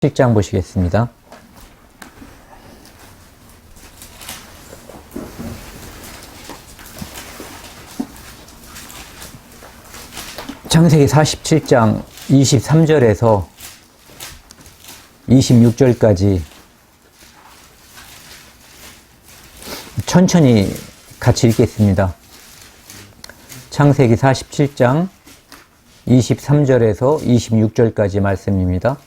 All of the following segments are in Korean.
7장 보시겠습니다. 창세기 47장 23절에서 26절까지 천천히 같이 읽겠습니다. 창세기 47장 23절에서 26절까지 말씀입니다.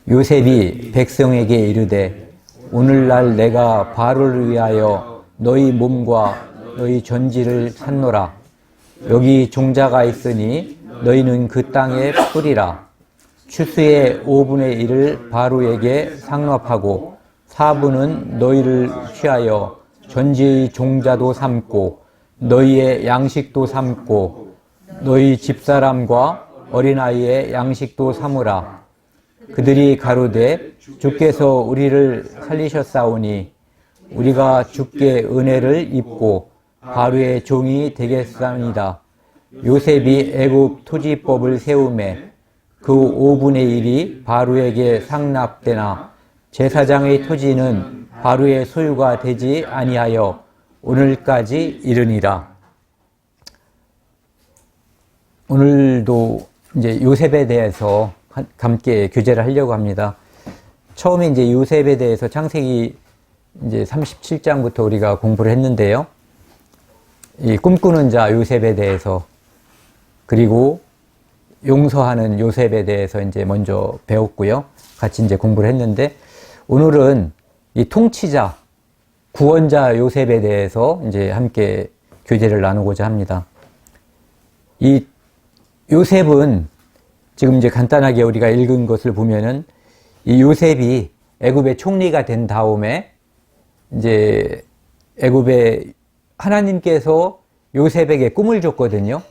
요셉이 백성에게 이르되 오늘날 내가 바로를 위하여 너희 몸과 너희 전지를 샀노라. 여기 종자가 있으니 너희는 그 땅에 뿌리라. 추수의 5분의 1을 바로에게 상납하고 4분은 너희를 취하여 전지의 종자도 삼고 너희의 양식도 삼고 너희 집사람과 어린아이의 양식도 삼으라. 그들이 가로되 주께서 우리를 살리셨사오니 우리가 주께 은혜를 입고 바로의 종이 되겠사옵니다. 요셉이 애굽 토지법을 세우매 그 5분의 1이 바로에게 상납되나 제사장의 토지는 바로의 소유가 되지 아니하여 오늘까지 이르니라. 오늘도 이제 요셉에 대해서 함께 교제를 하려고 합니다. 처음에 이제 요셉에 대해서 창세기 이제 37장부터 우리가 공부를 했는데요. 이 꿈꾸는 자 요셉에 대해서, 그리고 용서하는 요셉에 대해서 이제 먼저 배웠고요. 같이 이제 공부를 했는데, 오늘은 이 통치자, 구원자 요셉에 대해서 이제 함께 교제를 나누고자 합니다. 이 요셉은 지금 이제 간단하게 우리가 읽은 것을 보면은 이 요셉이 애굽의 총리가 된 다음에 이제 애굽의 하나님께서 요셉에게 꿈을 줬거든요.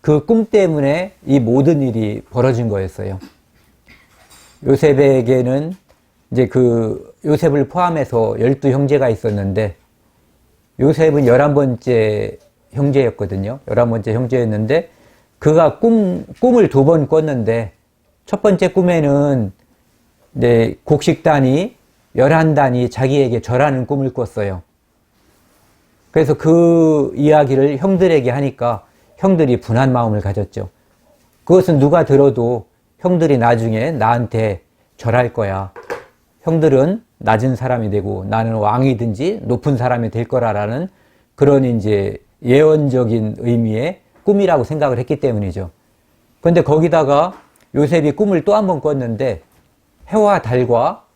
그 꿈 때문에 이 모든 일이 벌어진 거였어요. 요셉에게는 이제 그 요셉을 포함해서 12형제가 있었는데 요셉은 11번째 형제였거든요. 11번째 형제였는데 그가 꿈을 2번 꿨는데 첫 번째 꿈에는 이제 곡식단이 11단이 자기에게 절하는 꿈을 꿨어요. 그래서 그 이야기를 형들에게 하니까 형들이 분한 마음을 가졌죠. 그것은 누가 들어도 형들이 나중에 나한테 절할 거야. 형들은 낮은 사람이 되고 나는 왕이든지 높은 사람이 될 거라라는 그런 이제 예언적인 의미의 꿈이라고 생각을 했기 때문이죠. 그런데 거기다가 요셉이 꿈을 또 한 번 꿨는데 해와 달과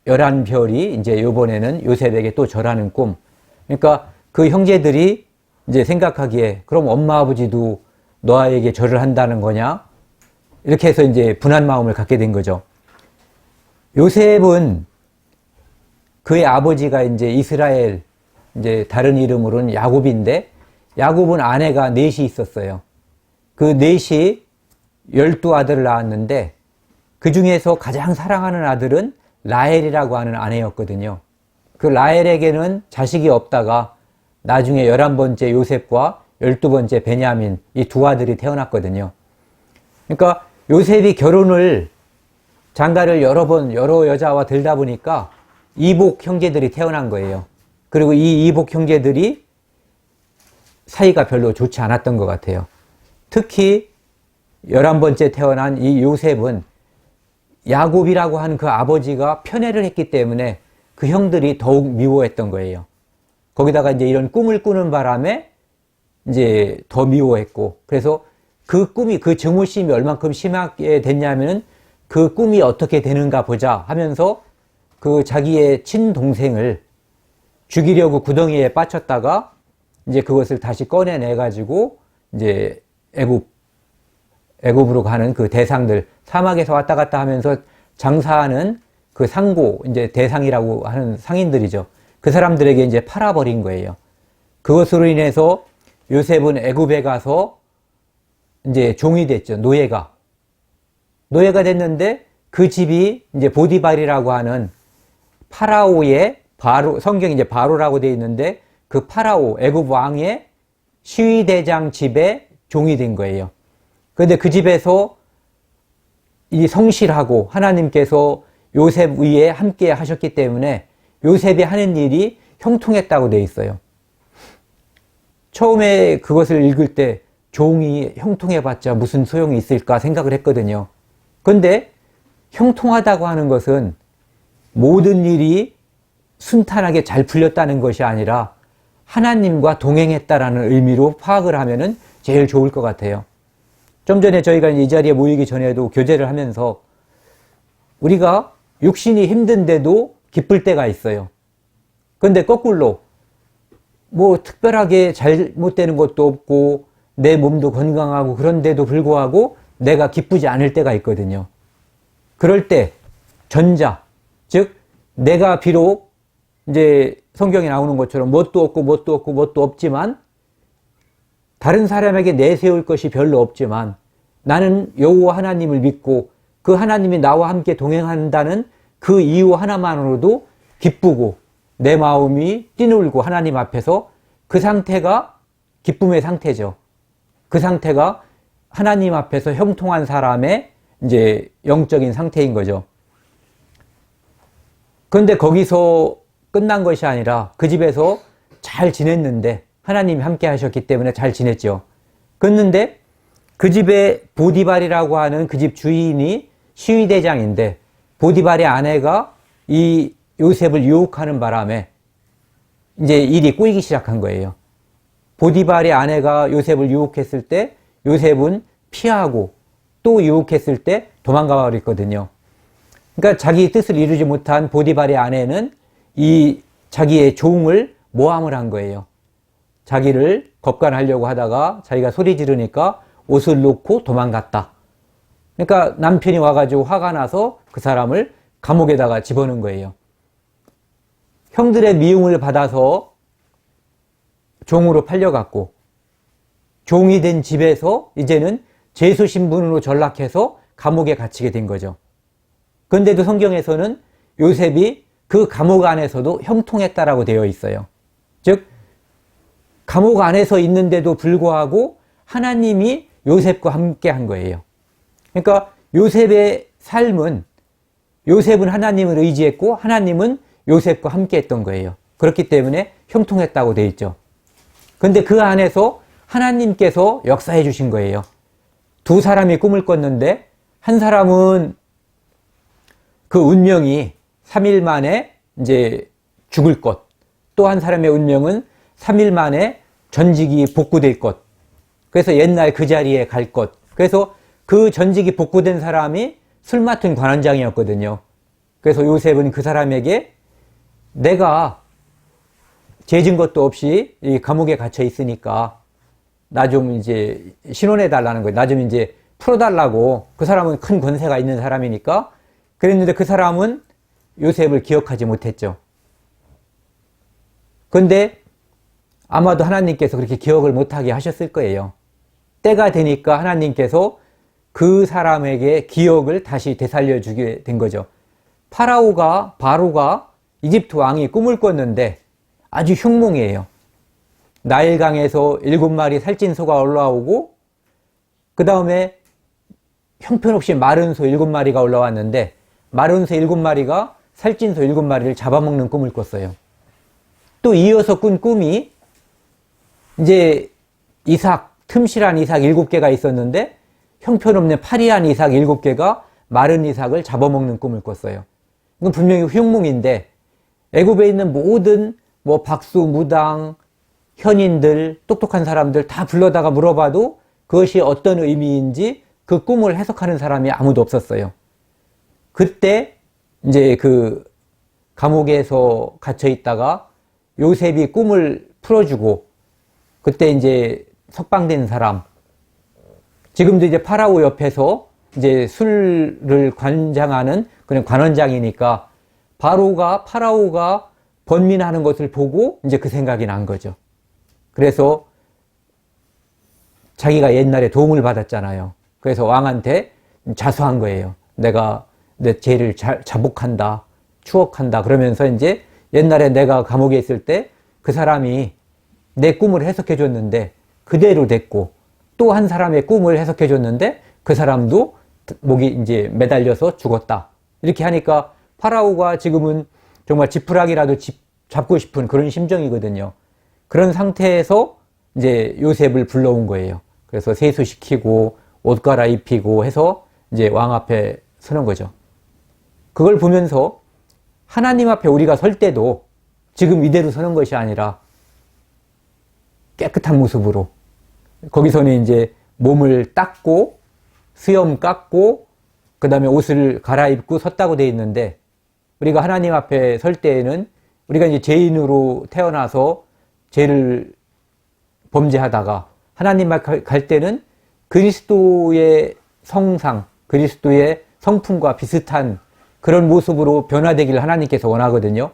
11별이 이제 이번에는 요셉에게 또 절하는 꿈. 그러니까 그 형제들이 이제 생각하기에 그럼 엄마 아버지도 너에게 절을 한다는 거냐? 이렇게 해서 이제 분한 마음을 갖게 된 거죠. 요셉은 그의 아버지가 이제 이스라엘, 이제 다른 이름으로는 야곱인데 야곱은 아내가 넷이 있었어요. 그 넷이 12아들을 낳았는데 그 중에서 가장 사랑하는 아들은 라헬이라고 하는 아내였거든요. 그 라헬에게는 자식이 없다가 나중에 11번째 요셉과 12번째 베냐민, 이 두 아들이 태어났거든요. 그러니까 요셉이 결혼을 장가를 여러 여자와 들다 보니까 이복 형제들이 태어난 거예요. 그리고 이 이복 형제들이 사이가 별로 좋지 않았던 것 같아요. 특히 11번째 태어난 이 요셉은 야곱이라고 하는 그 아버지가 편애를 했기 때문에 그 형들이 더욱 미워했던 거예요. 거기다가 이제 이런 꿈을 꾸는 바람에 이제 더 미워했고, 그래서 그 꿈이, 그 증오심이 얼만큼 심하게 됐냐면은 그 꿈이 어떻게 되는가 보자 하면서 그 자기의 친동생을 죽이려고 구덩이에 빠쳤다가 이제 그것을 다시 꺼내내가지고 이제 애굽으로 가는 그 대상들, 사막에서 왔다 갔다 하면서 장사하는 그 상고, 이제 대상이라고 하는 상인들이죠. 그 사람들에게 이제 팔아버린 거예요. 그것으로 인해서 요셉은 애굽에 가서 이제 종이 됐죠. 노예가 됐는데 그 집이 이제 보디발이라고 하는 파라오의 성경이 이제 바로라고 되어 있는데 그 파라오, 애굽 왕의 시위대장 집에 종이 된 거예요. 그런데 그 집에서 이 성실하고 하나님께서 요셉 위에 함께 하셨기 때문에 요셉이 하는 일이 형통했다고 되어 있어요. 처음에 그것을 읽을 때 종이 형통해봤자 무슨 소용이 있을까 생각을 했거든요. 그런데 형통하다고 하는 것은 모든 일이 순탄하게 잘 풀렸다는 것이 아니라 하나님과 동행했다라는 의미로 파악을 하면은 제일 좋을 것 같아요. 좀 전에 저희가 이 자리에 모이기 전에도 교제를 하면서 우리가 육신이 힘든데도 기쁠 때가 있어요. 그런데 거꾸로 뭐 특별하게 잘못되는 것도 없고 내 몸도 건강하고 그런데도 불구하고 내가 기쁘지 않을 때가 있거든요. 그럴 때 전자, 즉 내가 비록 이제 성경에 나오는 것처럼 뭣도 없고 뭣도 없고 뭣도 없지만 다른 사람에게 내세울 것이 별로 없지만 나는 여호와 하나님을 믿고 그 하나님이 나와 함께 동행한다는 그 이유 하나만으로도 기쁘고 내 마음이 뛰놀고 하나님 앞에서 그 상태가 기쁨의 상태죠. 그 상태가 하나님 앞에서 형통한 사람의 이제 영적인 상태인 거죠. 그런데 거기서 끝난 것이 아니라 그 집에서 잘 지냈는데 하나님이 함께 하셨기 때문에 잘 지냈죠. 그런데 그 집에 보디발이라고 하는 그 집 주인이 시위대장인데 보디발의 아내가 이 요셉을 유혹하는 바람에 이제 일이 꼬이기 시작한 거예요. 보디발의 아내가 요셉을 유혹했을 때 요셉은 피하고 또 유혹했을 때 도망가 버렸거든요. 그러니까 자기 뜻을 이루지 못한 보디발의 아내는 이 자기의 종을 모함을 한 거예요. 자기를 겁간하려고 하다가 자기가 소리 지르니까 옷을 놓고 도망갔다. 그러니까 남편이 와가지고 화가 나서 그 사람을 감옥에다가 집어넣은 거예요. 형들의 미움을 받아서 종으로 팔려갔고 종이 된 집에서 이제는 제수 신분으로 전락해서 감옥에 갇히게 된 거죠. 그런데도 성경에서는 요셉이 그 감옥 안에서도 형통했다라고 되어 있어요. 즉 감옥 안에서 있는데도 불구하고 하나님이 요셉과 함께 한 거예요. 그러니까 요셉의 삶은 요셉은 하나님을 의지했고 하나님은 요셉과 함께 했던 거예요. 그렇기 때문에 형통했다고 되어 있죠. 그런데 그 안에서 하나님께서 역사해 주신 거예요. 두 사람이 꿈을 꿨는데 한 사람은 그 운명이 3일 만에 이제 죽을 것, 또 한 사람의 운명은 3일 만에 전직이 복구될 것, 그래서 옛날 그 자리에 갈 것. 그래서 그 전직이 복구된 사람이 술 맡은 관원장이었거든요. 그래서 요셉은 그 사람에게 내가 죄진 것도 없이 이 감옥에 갇혀 있으니까 나 좀 이제 신원해 달라는 거예요. 나 좀 이제 풀어달라고. 그 사람은 큰 권세가 있는 사람이니까. 그랬는데 그 사람은 요셉을 기억하지 못했죠. 그런데 아마도 하나님께서 그렇게 기억을 못하게 하셨을 거예요. 때가 되니까 하나님께서 그 사람에게 기억을 다시 되살려 주게 된 거죠. 바로가 이집트 왕이 꿈을 꿨는데 아주 흉몽이에요. 나일강에서 7마리 살찐 소가 올라오고 그 다음에 형편없이 마른 소 7마리가 올라왔는데 마른 소 7마리가 살찐 소 7마리를 잡아먹는 꿈을 꿨어요. 또 이어서 꾼 꿈이 이제 틈실한 이삭 7개가 있었는데 형편없는 파리한 이삭 7개가 마른 이삭을 잡아먹는 꿈을 꿨어요. 이건 분명히 흉몽인데 애굽에 있는 모든 뭐 박수, 무당, 현인들, 똑똑한 사람들 다 불러다가 물어봐도 그것이 어떤 의미인지 그 꿈을 해석하는 사람이 아무도 없었어요. 그때 이제 그 감옥에서 갇혀 있다가 요셉이 꿈을 풀어주고 그때 이제 석방된 사람, 지금도 이제 파라오 옆에서 이제 술을 관장하는 그런 관원장이니까 파라오가 번민하는 것을 보고 이제 그 생각이 난 거죠. 그래서 자기가 옛날에 도움을 받았잖아요. 그래서 왕한테 자수한 거예요. 내가 내 죄를 자복한다, 추억한다. 그러면서 이제 옛날에 내가 감옥에 있을 때 그 사람이 내 꿈을 해석해 줬는데 그대로 됐고 또 한 사람의 꿈을 해석해 줬는데 그 사람도 목이 이제 매달려서 죽었다. 이렇게 하니까 파라오가 지금은 정말 지푸라기라도 잡고 싶은 그런 심정이거든요. 그런 상태에서 이제 요셉을 불러온 거예요. 그래서 세수시키고 옷 갈아입히고 해서 이제 왕 앞에 서는 거죠. 그걸 보면서 하나님 앞에 우리가 설 때도 지금 이대로 서는 것이 아니라 깨끗한 모습으로, 거기서는 이제 몸을 닦고 수염 깎고 그 다음에 옷을 갈아입고 섰다고 되어 있는데, 우리가 하나님 앞에 설 때에는 우리가 이제 죄인으로 태어나서 죄를 범죄하다가 하나님 앞에 갈 때는 그리스도의 성상, 그리스도의 성품과 비슷한 그런 모습으로 변화되기를 하나님께서 원하거든요.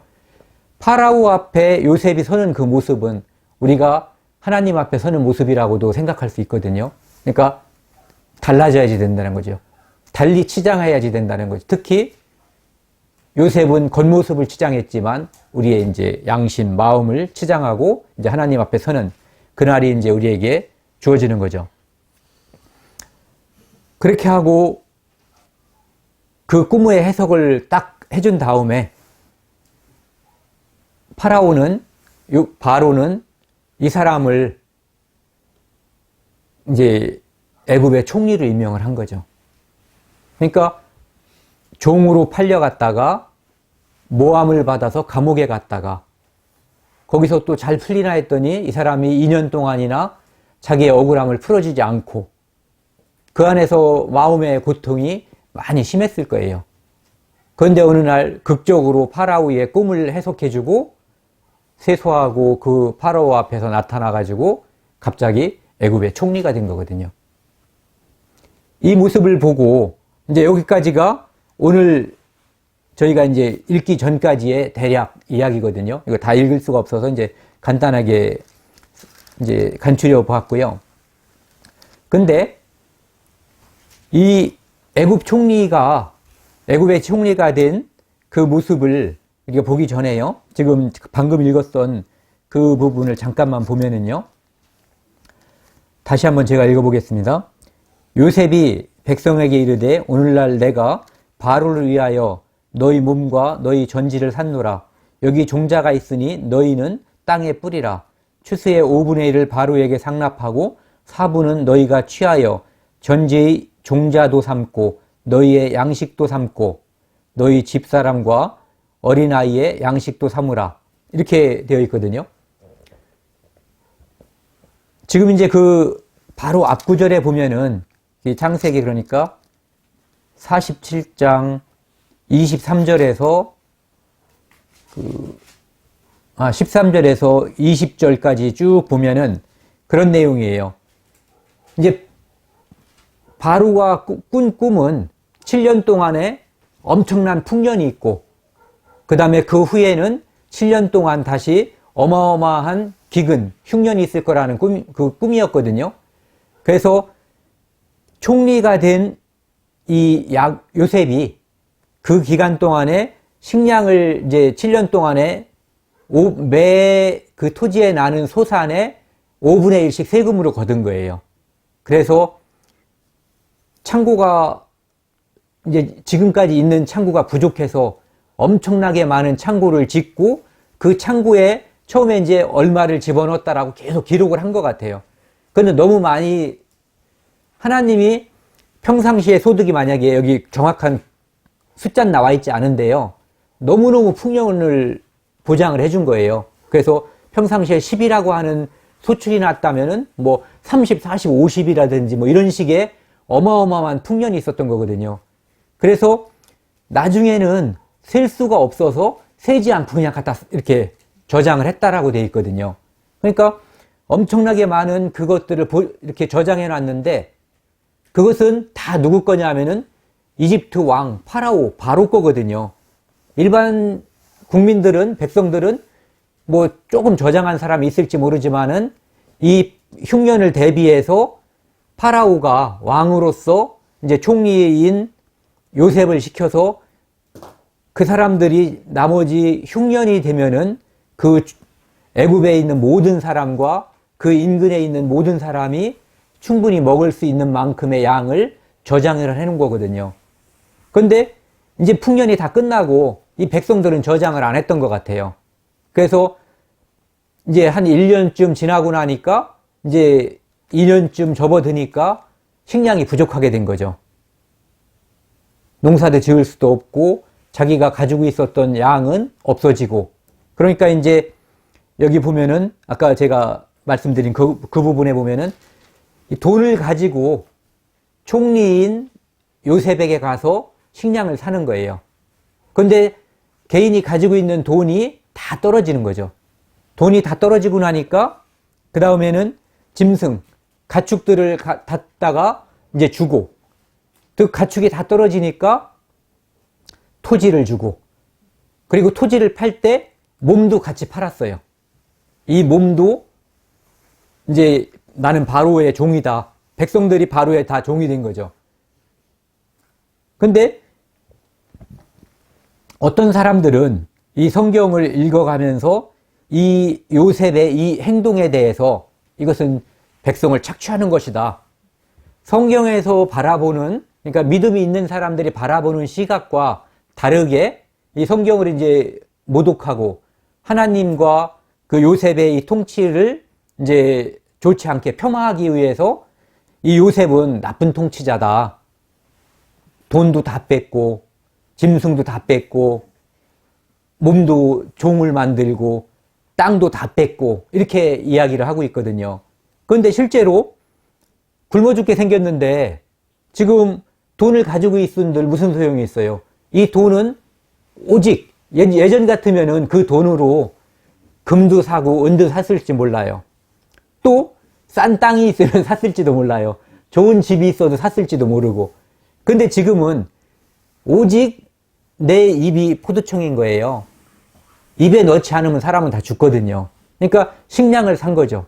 파라오 앞에 요셉이 서는 그 모습은 우리가 하나님 앞에 서는 모습이라고도 생각할 수 있거든요. 그러니까 달라져야지 된다는 거죠. 달리 치장해야지 된다는 거죠. 특히 요셉은 겉모습을 치장했지만 우리의 이제 양심, 마음을 치장하고 이제 하나님 앞에 서는 그날이 이제 우리에게 주어지는 거죠. 그렇게 하고 그 꿈의 해석을 딱 해준 다음에 바로는 이 사람을 이제 애굽의 총리로 임명을 한 거죠. 그러니까 종으로 팔려갔다가 모함을 받아서 감옥에 갔다가 거기서 또 잘 풀리나 했더니 이 사람이 2년 동안이나 자기의 억울함을 풀어주지 않고 그 안에서 마음의 고통이 많이 심했을 거예요. 그런데 어느 날 극적으로 파라오의 꿈을 해석해주고 세수하고 그 파라오 앞에서 나타나가지고 갑자기 애굽의 총리가 된 거거든요. 이 모습을 보고 이제 여기까지가 오늘 저희가 이제 읽기 전까지의 대략 이야기거든요. 이거 다 읽을 수가 없어서 이제 간단하게 이제 간추려 보았고요. 근데 이 애굽의 총리가 된 그 모습을 우리가 보기 전에요. 지금 방금 읽었던 그 부분을 잠깐만 보면은요. 다시 한번 제가 읽어보겠습니다. 요셉이 백성에게 이르되 오늘날 내가 바로를 위하여 너희 몸과 너희 전지를 샀노라. 여기 종자가 있으니 너희는 땅에 뿌리라. 추수의 5분의 1을 바로에게 상납하고 4분은 너희가 취하여 전지의 종자도 삼고 너희의 양식도 삼고 너희 집사람과 어린아이의 양식도 삼으라. 이렇게 되어 있거든요. 지금 이제 그 바로 앞구절에 보면은 창세기 그러니까 47장 23절에서 13절에서 20절까지 쭉 보면은 그런 내용이에요. 이제 바로가 꾼 꿈은 7년 동안에 엄청난 풍년이 있고 그 다음에 그 후에는 7년 동안 다시 어마어마한 기근, 흉년이 있을 거라는 꿈이었거든요. 그래서 총리가 된 이 요셉이 그 기간 동안에 식량을 이제 7년 동안에 매 그 토지에 나는 소산의 5분의 1씩 세금으로 거둔 거예요. 그래서 창고가 이제 지금까지 있는 창고가 부족해서 엄청나게 많은 창고를 짓고 그 창고에 처음에 이제 얼마를 집어넣었다라고 계속 기록을 한 것 같아요. 그런데 너무 많이 하나님이 평상시에 소득이 만약에 여기 정확한 숫자는 나와 있지 않은데요. 너무너무 풍년을 보장을 해준 거예요. 그래서 평상시에 10이라고 하는 소출이 났다면은 뭐 30, 40, 50이라든지 뭐 이런 식의 어마어마한 풍년이 있었던 거거든요. 그래서 나중에는 셀 수가 없어서 세지 않고 그냥 갖다 이렇게 저장을 했다라고 되어 있거든요. 그러니까 엄청나게 많은 그것들을 이렇게 저장해 놨는데 그것은 다 누구 거냐 하면은 이집트 왕 바로 거거든요. 일반 국민들은, 백성들은 뭐 조금 저장한 사람이 있을지 모르지만은 이 흉년을 대비해서 파라오가 왕으로서 이제 총리인 요셉을 시켜서 그 사람들이 나머지 흉년이 되면은 그 애굽에 있는 모든 사람과 그 인근에 있는 모든 사람이 충분히 먹을 수 있는 만큼의 양을 저장을 해놓은 거거든요. 근데 이제 풍년이 다 끝나고 이 백성들은 저장을 안 했던 것 같아요. 그래서 이제 한 1년쯤 지나고 나니까 이제 2년쯤 접어드니까 식량이 부족하게 된 거죠. 농사도 지을 수도 없고 자기가 가지고 있었던 양은 없어지고, 그러니까 이제 여기 보면은 아까 제가 말씀드린 그 부분에 보면은 이 돈을 가지고 총리인 요셉에게 가서 식량을 사는 거예요. 근데 개인이 가지고 있는 돈이 다 떨어지는 거죠. 돈이 다 떨어지고 나니까 그 다음에는 짐승, 가축들을 갖다가 이제 주고, 그 가축이 다 떨어지니까 토지를 주고, 그리고 토지를 팔 때 몸도 같이 팔았어요. 이 몸도 이제 나는 바로의 종이다. 백성들이 바로의 다 종이 된 거죠. 근데 어떤 사람들은 이 성경을 읽어가면서 이 요셉의 이 행동에 대해서 이것은 백성을 착취하는 것이다. 성경에서 바라보는, 그러니까 믿음이 있는 사람들이 바라보는 시각과 다르게 이 성경을 이제 모독하고 하나님과 그 요셉의 이 통치를 이제 좋지 않게 폄하하기 위해서 이 요셉은 나쁜 통치자다. 돈도 다 뺐고, 짐승도 다 뺐고, 몸도 종을 만들고, 땅도 다 뺐고, 이렇게 이야기를 하고 있거든요. 그런데 실제로 굶어 죽게 생겼는데 지금 돈을 가지고 있은들 무슨 소용이 있어요? 이 돈은 오직 예전 같으면은 그 돈으로 금도 사고 은도 샀을지 몰라요. 또 싼 땅이 있으면 샀을지도 몰라요. 좋은 집이 있어도 샀을지도 모르고. 근데 지금은 오직 내 입이 포도청인 거예요. 입에 넣지 않으면 사람은 다 죽거든요. 그러니까 식량을 산 거죠.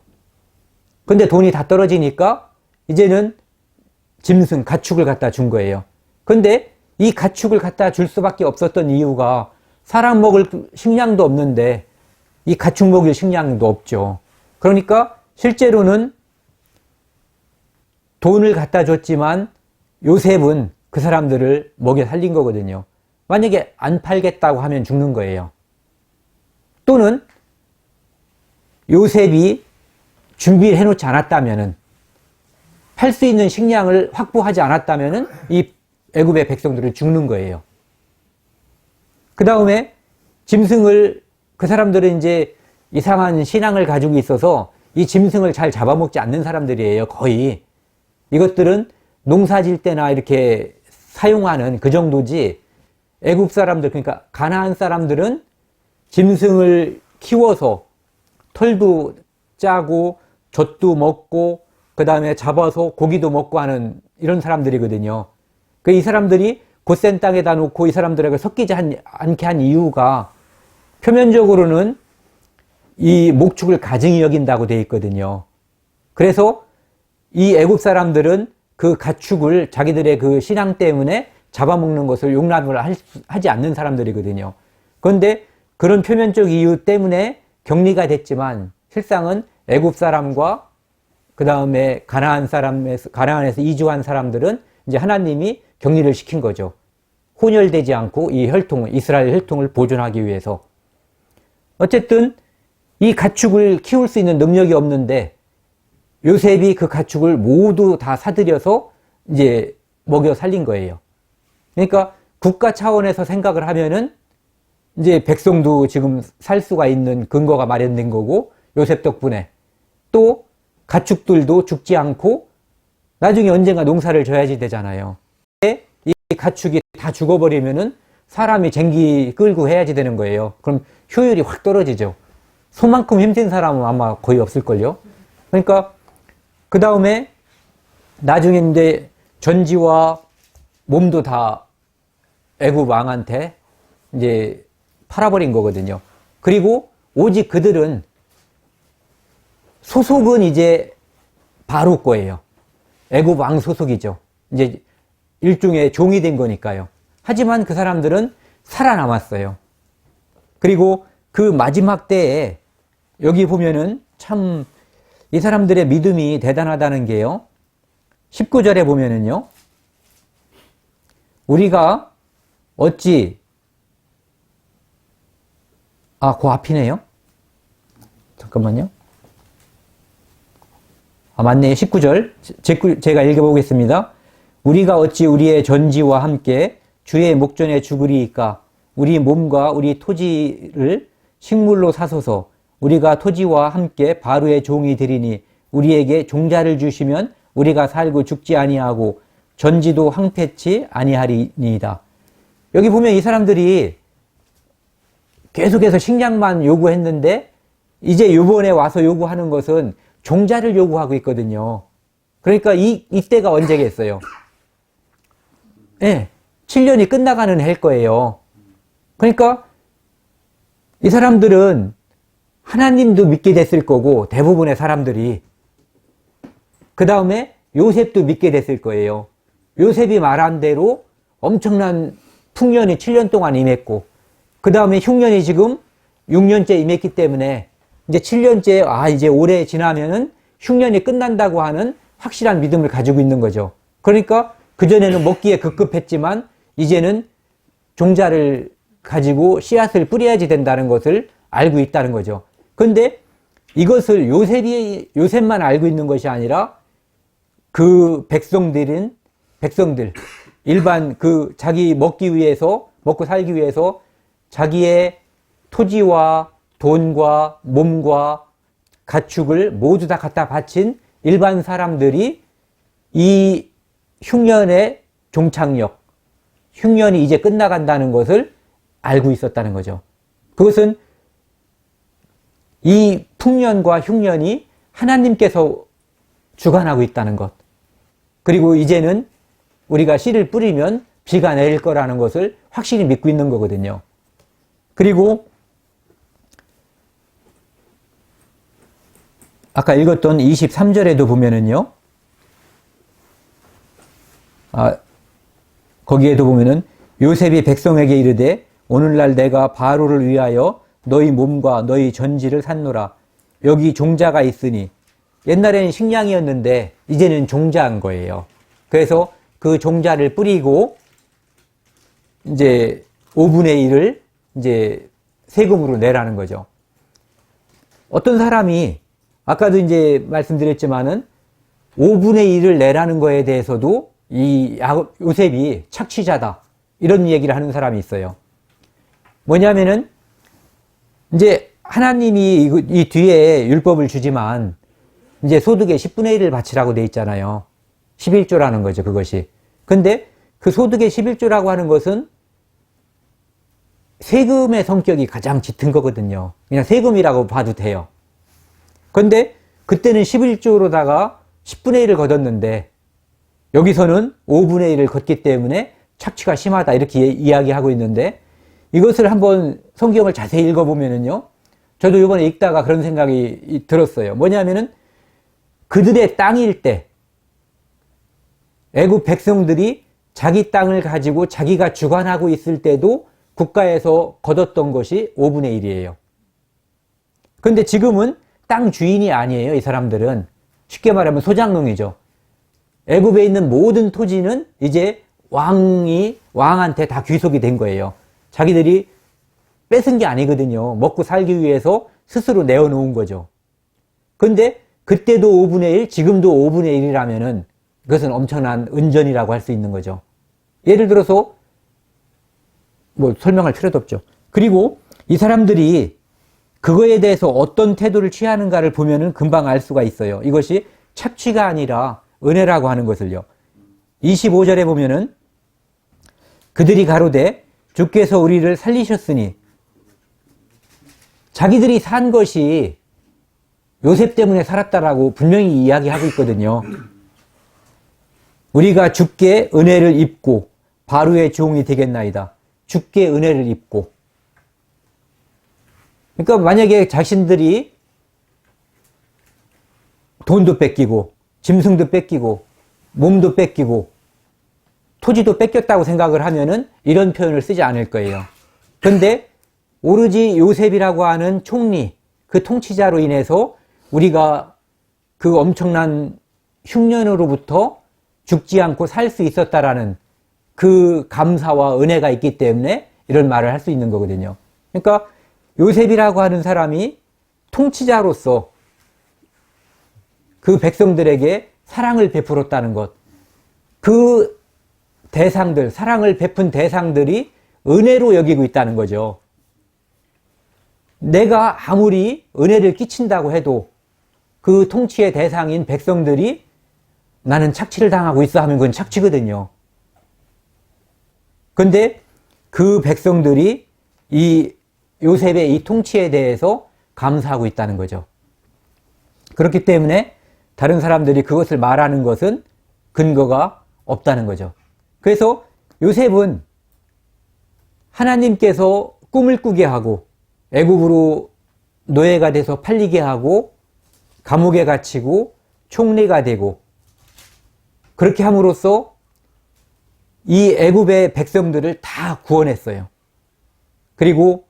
근데 돈이 다 떨어지니까 이제는 짐승, 가축을 갖다 준 거예요. 근데 이 가축을 갖다 줄 수밖에 없었던 이유가 사람 먹을 식량도 없는데 이 가축 먹일 식량도 없죠. 그러니까 실제로는 돈을 갖다 줬지만 요셉은 그 사람들을 먹여 살린 거거든요. 만약에 안 팔겠다고 하면 죽는 거예요. 또는 요셉이 준비를 해놓지 않았다면은, 팔 수 있는 식량을 확보하지 않았다면은 이 애굽의 백성들은 죽는 거예요. 그 다음에 짐승을, 그 사람들은 이제 이상한 신앙을 가지고 있어서 이 짐승을 잘 잡아먹지 않는 사람들이에요, 거의. 이것들은 농사 질 때나 이렇게 사용하는 그 정도지, 애굽 사람들, 그러니까 가나안 사람들은 짐승을 키워서 털도 짜고 젖도 먹고 그 다음에 잡아서 고기도 먹고 하는 이런 사람들이거든요. 이 사람들이 곧센 땅에다 놓고 이 사람들에게 섞이지 않게 한 이유가 표면적으로는 이 목축을 가증히 여긴다고 되어 있거든요. 그래서 이 애굽 사람들은 그 가축을 자기들의 그 신앙 때문에 잡아먹는 것을 용납을 하지 않는 사람들이거든요. 그런데 그런 표면적 이유 때문에 격리가 됐지만 실상은 애굽 사람과 그 다음에 가나안에서 이주한 사람들은 이제 하나님이 격리를 시킨 거죠. 혼혈되지 않고 이 혈통을, 이스라엘 혈통을 보존하기 위해서. 어쨌든 이 가축을 키울 수 있는 능력이 없는데 요셉이 그 가축을 모두 다 사들여서 이제 먹여 살린 거예요. 그러니까 국가 차원에서 생각을 하면은 이제 백성도 지금 살 수가 있는 근거가 마련된 거고, 요셉 덕분에 또 가축들도 죽지 않고 나중에 언젠가 농사를 져야지 되잖아요. 이 가축이 다 죽어버리면은 사람이 쟁기 끌고 해야지 되는 거예요. 그럼 효율이 확 떨어지죠. 소만큼 힘든 사람은 아마 거의 없을걸요. 그러니까 그 다음에 나중에 이제 전지와 몸도 다 애굽 왕한테 이제 팔아버린 거거든요. 그리고 오직 그들은 소속은 이제 바로 거예요. 애굽 왕 소속이죠. 이제 일종의 종이 된 거니까요. 하지만 그 사람들은 살아남았어요. 그리고 그 마지막 때에 여기 보면은 참 이 사람들의 믿음이 대단하다는 게요. 19절에 보면은요. 우리가 어찌 그 앞이네요. 잠깐만요. 맞네요. 19절. 제가 읽어보겠습니다. 우리가 어찌 우리의 전지와 함께 주의 목전에 죽으리이까? 우리 몸과 우리 토지를 식물로 사소서. 우리가 토지와 함께 바로의 종이 되리니 우리에게 종자를 주시면 우리가 살고 죽지 아니하고 전지도 황폐치 아니하리니이다. 여기 보면 이 사람들이 계속해서 식량만 요구했는데 이제 요번에 와서 요구하는 것은 종자를 요구하고 있거든요. 그러니까 이때가 언제겠어요? 예, 7년이 끝나가는 해일 거예요. 그러니까 이 사람들은 하나님도 믿게 됐을 거고, 대부분의 사람들이. 그 다음에 요셉도 믿게 됐을 거예요. 요셉이 말한 대로 엄청난 풍년이 7년 동안 임했고, 그 다음에 흉년이 지금 6년째 임했기 때문에 이제 7년째, 이제 올해 지나면은 흉년이 끝난다고 하는 확실한 믿음을 가지고 있는 거죠. 그러니까 그전에는 먹기에 급급했지만 이제는 종자를 가지고 씨앗을 뿌려야지 된다는 것을 알고 있다는 거죠. 근데 이것을 요셉만 알고 있는 것이 아니라 그 백성들, 일반 자기 먹기 위해서, 먹고 살기 위해서 자기의 토지와 돈과 몸과 가축을 모두 다 갖다 바친 일반 사람들이 이 흉년의 종착역, 흉년이 이제 끝나간다는 것을 알고 있었다는 거죠. 그것은 이 풍년과 흉년이 하나님께서 주관하고 있다는 것. 그리고 이제는 우리가 씨를 뿌리면 비가 내릴 거라는 것을 확실히 믿고 있는 거거든요. 그리고 아까 읽었던 23절에도 보면은요, 거기에도 보면은 요셉이 백성에게 이르되 오늘날 내가 바로를 위하여 너희 몸과 너희 전지를 샀노라. 여기 종자가 있으니, 옛날에는 식량이었는데 이제는 종자인 거예요. 그래서 그 종자를 뿌리고 이제 5분의 1을 이제 세금으로 내라는 거죠. 어떤 사람이 아까도 이제 말씀드렸지만은 5분의 1을 내라는 거에 대해서도 이 요셉이 착취자다, 이런 얘기를 하는 사람이 있어요. 뭐냐면은 이제 하나님이 이 뒤에 율법을 주지만 이제 소득의 10분의 1을 바치라고 돼 있잖아요. 11조라는 거죠, 그것이. 근데 그 소득의 11조라고 하는 것은 세금의 성격이 가장 짙은 거거든요. 그냥 세금이라고 봐도 돼요. 근데 그때는 11조로다가 10분의 1을 걷었는데 여기서는 5분의 1을 걷기 때문에 착취가 심하다, 이렇게 이야기하고 있는데, 이것을 한번 성경을 자세히 읽어보면은요, 저도 이번에 읽다가 그런 생각이 들었어요. 뭐냐면은 그들의 땅일 때 애굽 백성들이 자기 땅을 가지고 자기가 주관하고 있을 때도 국가에서 걷었던 것이 5분의 1이에요. 근데 지금은 땅 주인이 아니에요, 이 사람들은. 쉽게 말하면 소장농이죠. 애굽에 있는 모든 토지는 이제 왕한테 다 귀속이 된 거예요. 자기들이 뺏은 게 아니거든요. 먹고 살기 위해서 스스로 내어놓은 거죠. 근데 그때도 5분의 1, 지금도 5분의 1이라면은 그것은 엄청난 은전이라고 할 수 있는 거죠. 예를 들어서 뭐 설명할 필요도 없죠. 그리고 이 사람들이 그거에 대해서 어떤 태도를 취하는가를 보면은 금방 알 수가 있어요. 이것이 착취가 아니라 은혜라고 하는 것을요. 25절에 보면은 그들이 가로되 주께서 우리를 살리셨으니, 자기들이 산 것이 요셉 때문에 살았다라고 분명히 이야기하고 있거든요. 우리가 주께 은혜를 입고 바로의 종이 되겠나이다. 주께 은혜를 입고. 그러니까 만약에 자신들이 돈도 뺏기고 짐승도 뺏기고 몸도 뺏기고 토지도 뺏겼다고 생각을 하면은 이런 표현을 쓰지 않을 거예요. 근데 오로지 요셉이라고 하는 총리, 그 통치자로 인해서 우리가 그 엄청난 흉년으로부터 죽지 않고 살 수 있었다라는 그 감사와 은혜가 있기 때문에 이런 말을 할 수 있는 거거든요. 그러니까 요셉이라고 하는 사람이 통치자로서 그 백성들에게 사랑을 베풀었다는 것, 그 대상들, 사랑을 베푼 대상들이 은혜로 여기고 있다는 거죠. 내가 아무리 은혜를 끼친다고 해도 그 통치의 대상인 백성들이 나는 착취를 당하고 있어 하면 그건 착취거든요. 근데 그 백성들이 이 요셉의 이 통치에 대해서 감사하고 있다는 거죠. 그렇기 때문에 다른 사람들이 그것을 말하는 것은 근거가 없다는 거죠. 그래서 요셉은 하나님께서 꿈을 꾸게 하고 애굽으로 노예가 돼서 팔리게 하고 감옥에 갇히고 총리가 되고 그렇게 함으로써 이 애굽의 백성들을 다 구원했어요. 그리고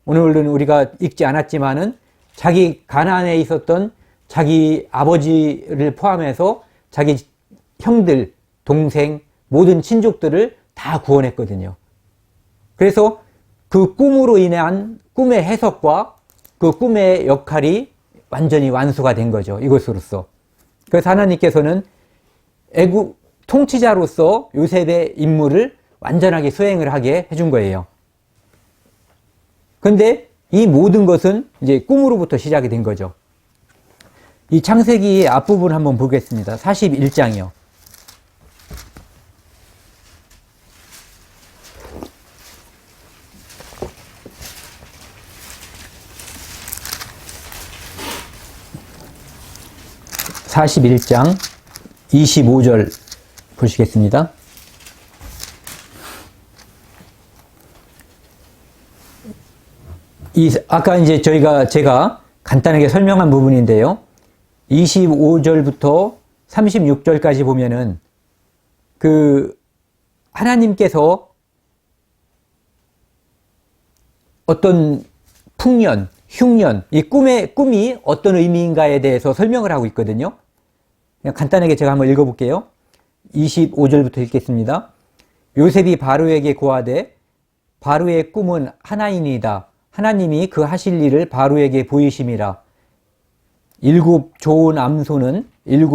오늘은 우리가 읽지 않았지만은 자기 가나안에 있었던 자기 아버지를 포함해서 자기 형들, 동생, 모든 친족들을 다 구원했거든요. 그래서 그 꿈으로 인한 꿈의 해석과 그 꿈의 역할이 완전히 완수가 된 거죠. 이것으로서. 그래서 하나님께서는 애굽 통치자로서 요셉의 임무를 완전하게 수행을 하게 해준 거예요. 근데 이 모든 것은 이제 꿈으로부터 시작이 된 거죠. 이 창세기 앞부분 한번 보겠습니다. 41장이요. (41장) 25절 보시겠습니다. 아까 이제 제가 간단하게 설명한 부분인데요. 25절부터 36절까지 보면은 하나님께서 어떤 풍년, 흉년, 이 꿈이 어떤 의미인가에 대해서 설명을 하고 있거든요. 그냥 간단하게 제가 한번 읽어볼게요. 25절부터 읽겠습니다. 요셉이 바로에게 고하되 바로의 꿈은 하나이니이다. 하나님이 그 하실 일을 바로에게 보이심이라. 7 좋은 암소는 7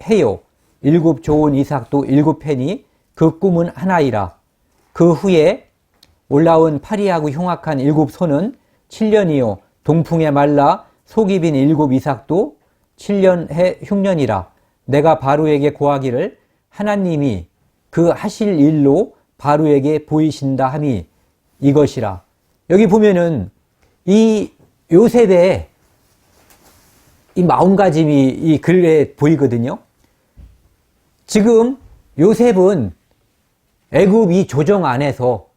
해요. 7 좋은 이삭도 7 해니 그 꿈은 하나이라. 그 후에 올라온 파리하고 흉악한 7 소는 7년이요. 동풍에 말라 속이 빈 7 이삭도 7년 해 흉년이라. 내가 바로에게 고하기를 하나님이 그 하실 일로 바로에게 보이신다 함이 이것이라. 여기 보면은 이 요셉의 이 마음가짐이 이 글에 보이거든요. 지금 요셉은 애굽 이 조정 안에서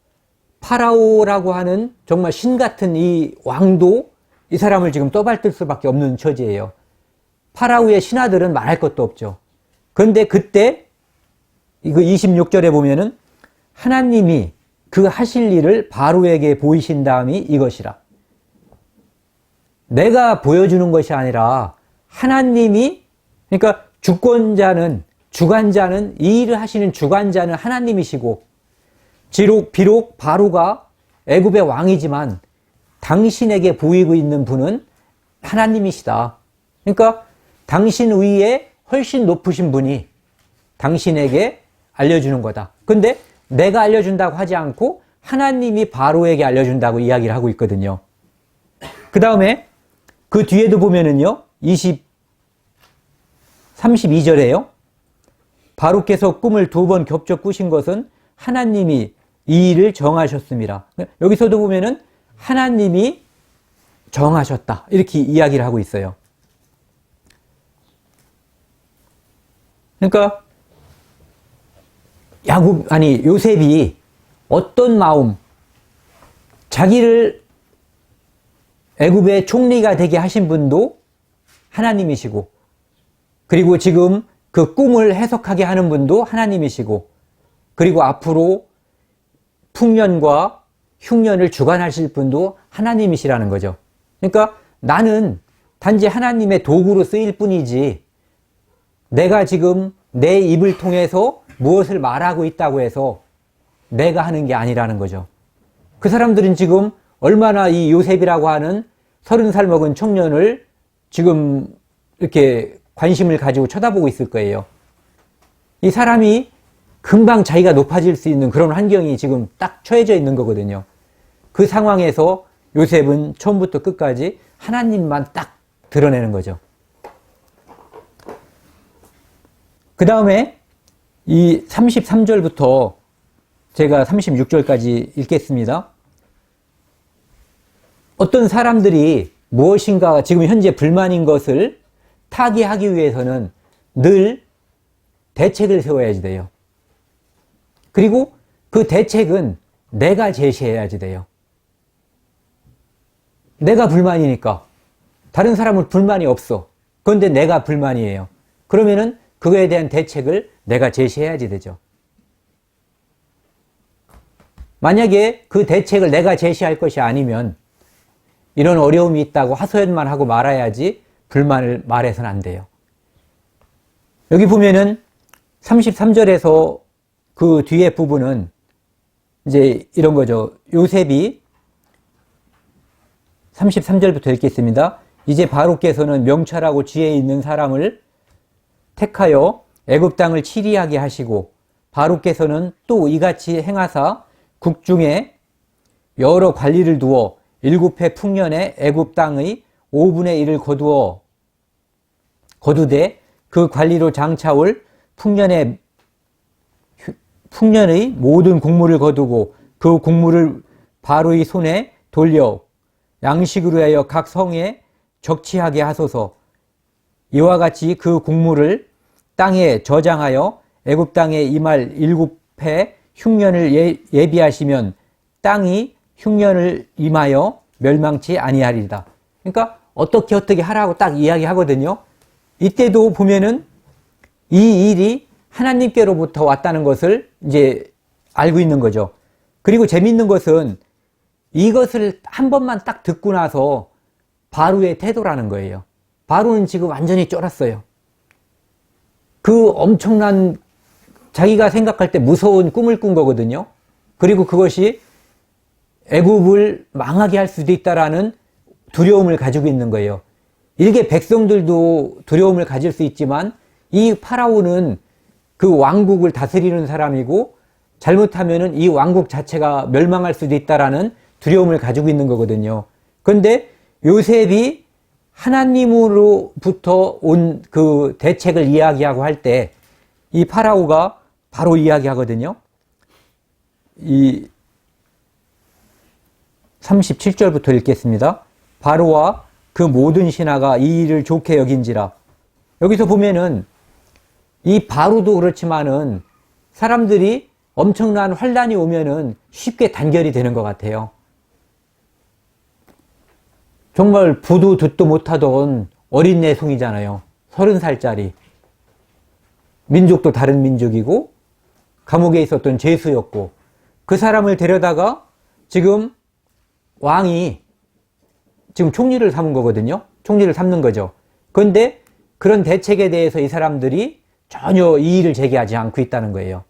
파라오라고 하는 정말 신 같은 이 왕도 이 사람을 지금 떠받들 수밖에 없는 처지예요. 파라오의 신하들은 말할 것도 없죠. 그런데 그때 이거 26절에 보면은 하나님이 그 하실 일을 바로에게 보이신 다음이 이것이라. 내가 보여주는 것이 아니라 하나님이, 그러니까 주관자는 이 일을 하시는 주관자는 하나님이시고, 비록 바로가 애굽의 왕이지만 당신에게 보이고 있는 분은 하나님이시다. 그러니까 당신 위에 훨씬 높으신 분이 당신에게 알려주는 거다. 근데 내가 알려준다고 하지 않고 하나님이 바로에게 알려준다고 이야기를 하고 있거든요. 그 다음에 그 뒤에도 보면은요, 32절에요. 바로께서 꿈을 2번 겹쳐 꾸신 것은 하나님이 이 일을 정하셨습니다. 여기서도 보면은 하나님이 정하셨다. 이렇게 이야기를 하고 있어요. 그러니까 요셉이 어떤 마음, 자기를 애굽의 총리가 되게 하신 분도 하나님이시고, 그리고 지금 그 꿈을 해석하게 하는 분도 하나님이시고, 그리고 앞으로 풍년과 흉년을 주관하실 분도 하나님이시라는 거죠. 그러니까 나는 단지 하나님의 도구로 쓰일 뿐이지, 내가 지금 내 입을 통해서 무엇을 말하고 있다고 해서 내가 하는 게 아니라는 거죠. 그 사람들은 지금 얼마나 이 요셉이라고 하는 30살 먹은 청년을 지금 이렇게 관심을 가지고 쳐다보고 있을 거예요. 이 사람이 금방 자기가 높아질 수 있는 그런 환경이 지금 딱 처해져 있는 거거든요. 그 상황에서 요셉은 처음부터 끝까지 하나님만 딱 드러내는 거죠. 그 다음에 이 33절부터 제가 36절까지 읽겠습니다. 어떤 사람들이 무엇인가 지금 현재 불만인 것을 타개하기 위해서는 늘 대책을 세워야지 돼요. 그리고 그 대책은 내가 제시해야지 돼요. 내가 불만이니까. 다른 사람은 불만이 없어. 그런데 내가 불만이에요. 그러면은 그거에 대한 대책을 내가 제시해야지 되죠. 만약에 그 대책을 내가 제시할 것이 아니면 이런 어려움이 있다고 하소연만 하고 말아야지 불만을 말해서는 안 돼요. 여기 보면은 33절에서 그 뒤에 부분은 이제 이런 거죠. 요셉이 33절부터 읽겠습니다. 이제 바로께서는 명철하고 지혜 있는 사람을 택하여 애굽 땅을 치리하게 하시고 바로께서는 또 이같이 행하사 국중에 여러 관리를 두어 7해 풍년에 애굽 땅의 5분의 1을 거두되 그 관리로 장차올 풍년의 모든 곡물을 거두고 그 곡물을 바로의 손에 돌려 양식으로 하여 각 성에 적치하게 하소서. 이와 같이 그 곡물을 땅에 저장하여 애굽 땅에 임할 7해 흉년을 예비하시면 땅이 흉년을 임하여 멸망치 아니하리다. 그러니까 어떻게 하라고 딱 이야기하거든요. 이때도 보면은 이 일이 하나님께로부터 왔다는 것을 이제 알고 있는 거죠. 그리고 재밌는 것은 이것을 한 번만 딱 듣고 나서 바로의 태도라는 거예요. 바로는 지금 완전히 쫄았어요. 그 엄청난 자기가 생각할 때 무서운 꿈을 꾼 거거든요. 그리고 그것이 애굽을 망하게 할 수도 있다라는 두려움을 가지고 있는 거예요. 일개 백성들도 두려움을 가질 수 있지만 이 파라오는 그 왕국을 다스리는 사람이고 잘못하면은 이 왕국 자체가 멸망할 수도 있다라는 두려움을 가지고 있는 거거든요. 그런데 요셉이 하나님으로부터 온 그 대책을 이야기하고 할 때 이 파라오가 바로 이야기하거든요. 이 37절부터 읽겠습니다. 바로와 그 모든 신하가 이 일을 좋게 여긴지라. 여기서 보면은 이 바로도 그렇지만은 사람들이 엄청난 환란이 오면은 쉽게 단결이 되는 것 같아요. 정말 보도 듣도 못하던 어린 내송이잖아요. 30살짜리. 민족도 다른 민족이고 감옥에 있었던 죄수였고 그 사람을 데려다가 지금 왕이 지금 총리를 삼은 거거든요. 총리를 삼는 거죠. 그런데 그런 대책에 대해서 이 사람들이 전혀 이의를 제기하지 않고 있다는 거예요.